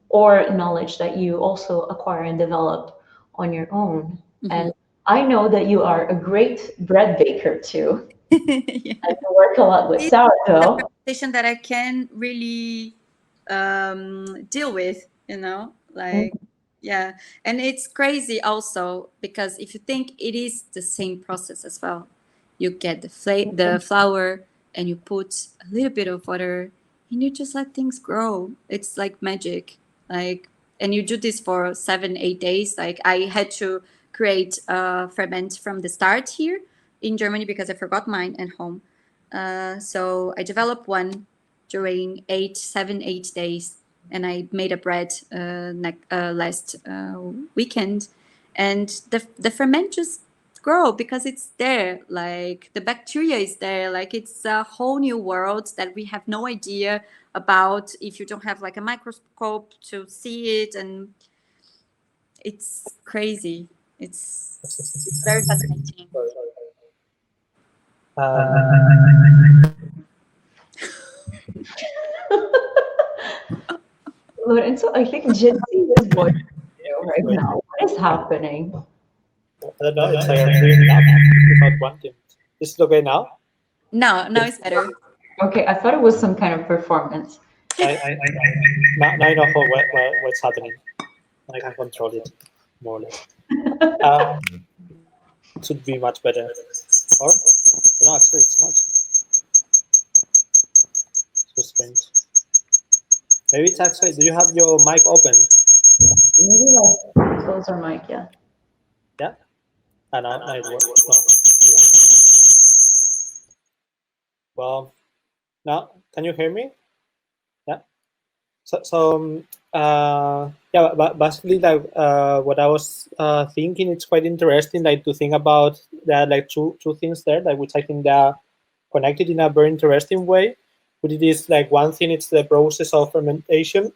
or knowledge that you also acquire and develop on your own. And I know that you are a great bread baker too. Yeah. And you work a lot with sourdough. Station that I can really deal with, you know, like yeah. And it's crazy also because if you think it is the same process as well, you get the flour and you put a little bit of water and you just let things grow. It's like magic. Like, and you do this for 7-8 days. Like I had to create a ferment from the start here in Germany because I forgot mine at home. So I developed one during 8 days, and I made a bread last weekend, and the ferment just grow because it's there. Like the bacteria is there. Like it's a whole new world that we have no idea about if you don't have like a microscope to see it, and it's crazy. It's very fascinating. Lorenzo, I think Gen Z is watching you right now. What is happening? I don't know. It's like I'm doing that without wanting. Is it okay now? No, it's better. Okay, I thought it was some kind of performance. Now I know what's happening. I can control it more or less. It should be much better. Or no, actually it's not. So strange. Maybe it's actually. Do you have your mic open? Maybe like close our mic, yeah. Yeah. And now it works. Oh, yeah. Well, now can you hear me? Yeah. Yeah, but basically, like what I was thinking, it's quite interesting, like to think about that, like two things there, like which I think they are connected in a very interesting way. But it is like one thing, it's the process of fermentation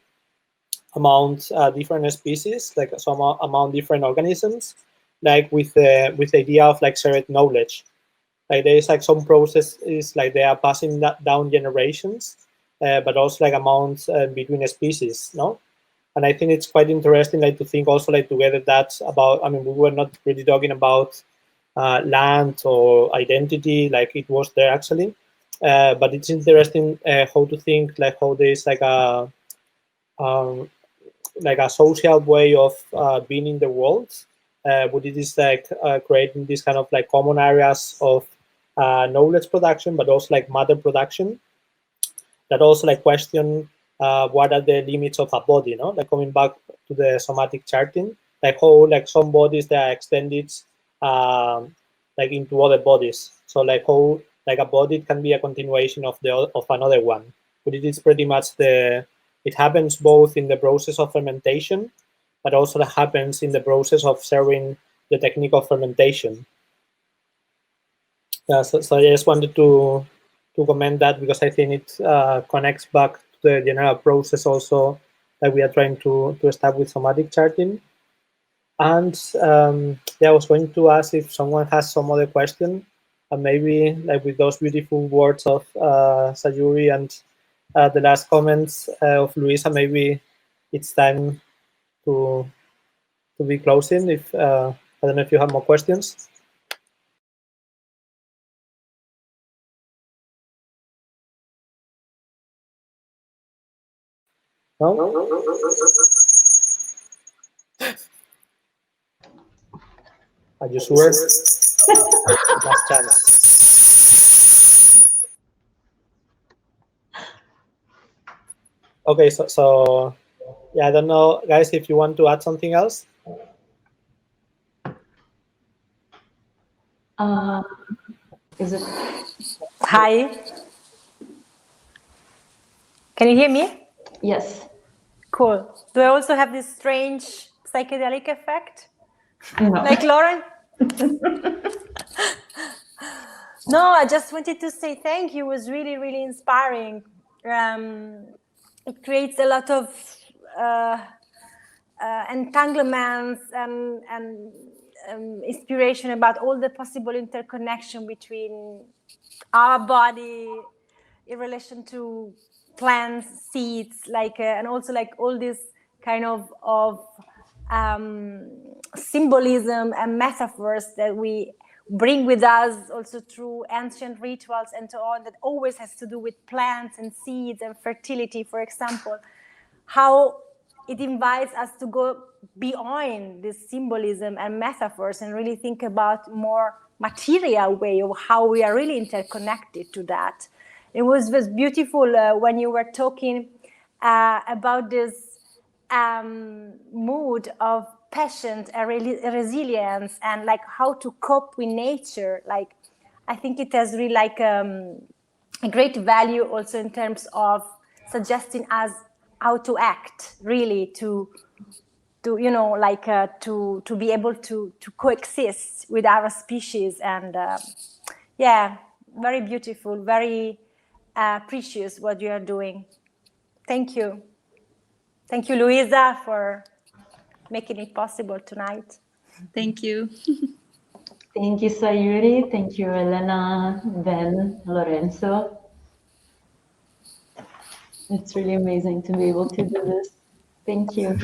among different species, like some among different organisms, like with the idea of like shared knowledge. Like there is like some processes, like they are passing that down generations, but also like amounts between species, no? And I think it's quite interesting, like to think also like together that about. I mean, we were not really talking about land or identity, like it was there actually, but it's interesting how to think like how there is like a social way of being in the world, but it is like creating these kind of like common areas of knowledge production, but also like matter production, that also like question what are the limits of a body, no? Like coming back to the somatic charting, like how like some bodies that are extended like into other bodies. So like how like a body can be a continuation of another one, but it is pretty much it happens both in the process of fermentation, but also that happens in the process of serving the technique of fermentation. Yeah, so I just wanted to comment that because I think it connects back to the general process also that we are trying to establish with somatic charting. And yeah, I was going to ask if someone has some other question, and maybe like with those beautiful words of Sayuri and the last comments of Luiza, maybe it's time to be closing. If I don't know if you have more questions. No? Are you sure? Last chance. Okay, so yeah, I don't know, guys, if you want to add something else. Is it? Hi. Can you hear me? Yes. Cool. Do I also have this strange psychedelic effect? No. Like Lauren? No, I just wanted to say thank you. It was really, really inspiring. it creates a lot of entanglements and inspiration about all the possible interconnection between our body in relation to plants, seeds, like and also like all this kind of symbolism and metaphors that we bring with us also through ancient rituals and so on, that always has to do with plants and seeds and fertility, for example. How it invites us to go beyond this symbolism and metaphors and really think about more material way of how we are really interconnected to that. It was beautiful when you were talking about this mood of patience and resilience and like how to cope with nature. Like, I think it has really like a great value also in terms of suggesting us how to act, really to you know, like to be able to coexist with our species. And yeah, very beautiful, very precious what you are doing. Thank you. Thank you, Luiza, for making it possible tonight. Thank you. Thank you, Sayuri. Thank you, Elena, Ben, Lorenzo. It's really amazing to be able to do this. Thank you.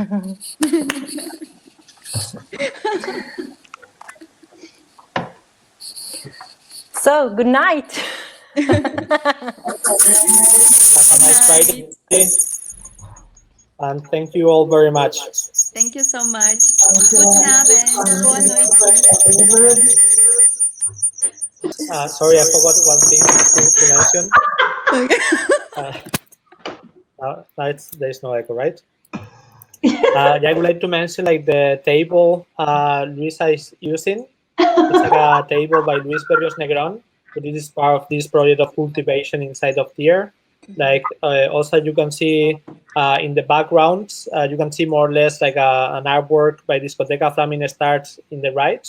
So, good night. Have a nice Friday. And thank you all very much. Thank you so much. Guten Abend. Boa noite. Sorry, I forgot one thing to mention. There's no echo, right? Yeah, I would like to mention like the table Luiza is using. It's like a table by Luis Berrios Negron. So this is part of this project of cultivation inside of Tier. Like also you can see in the background, you can see more or less like an artwork by Discoteca Flaming Stars in the right,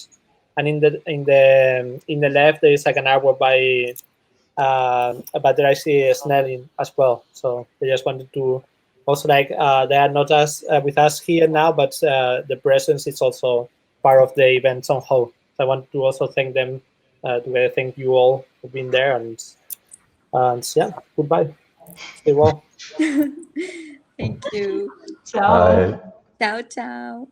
and in the left there is like an artwork by there I see Snelling as well. So I just wanted to also like they are not as with us here now, but the presence is also part of the event somehow. So I want to also thank them. To thank you all for being there, and yeah, goodbye. Stay well. Thank you. Ciao. Bye. Ciao, ciao.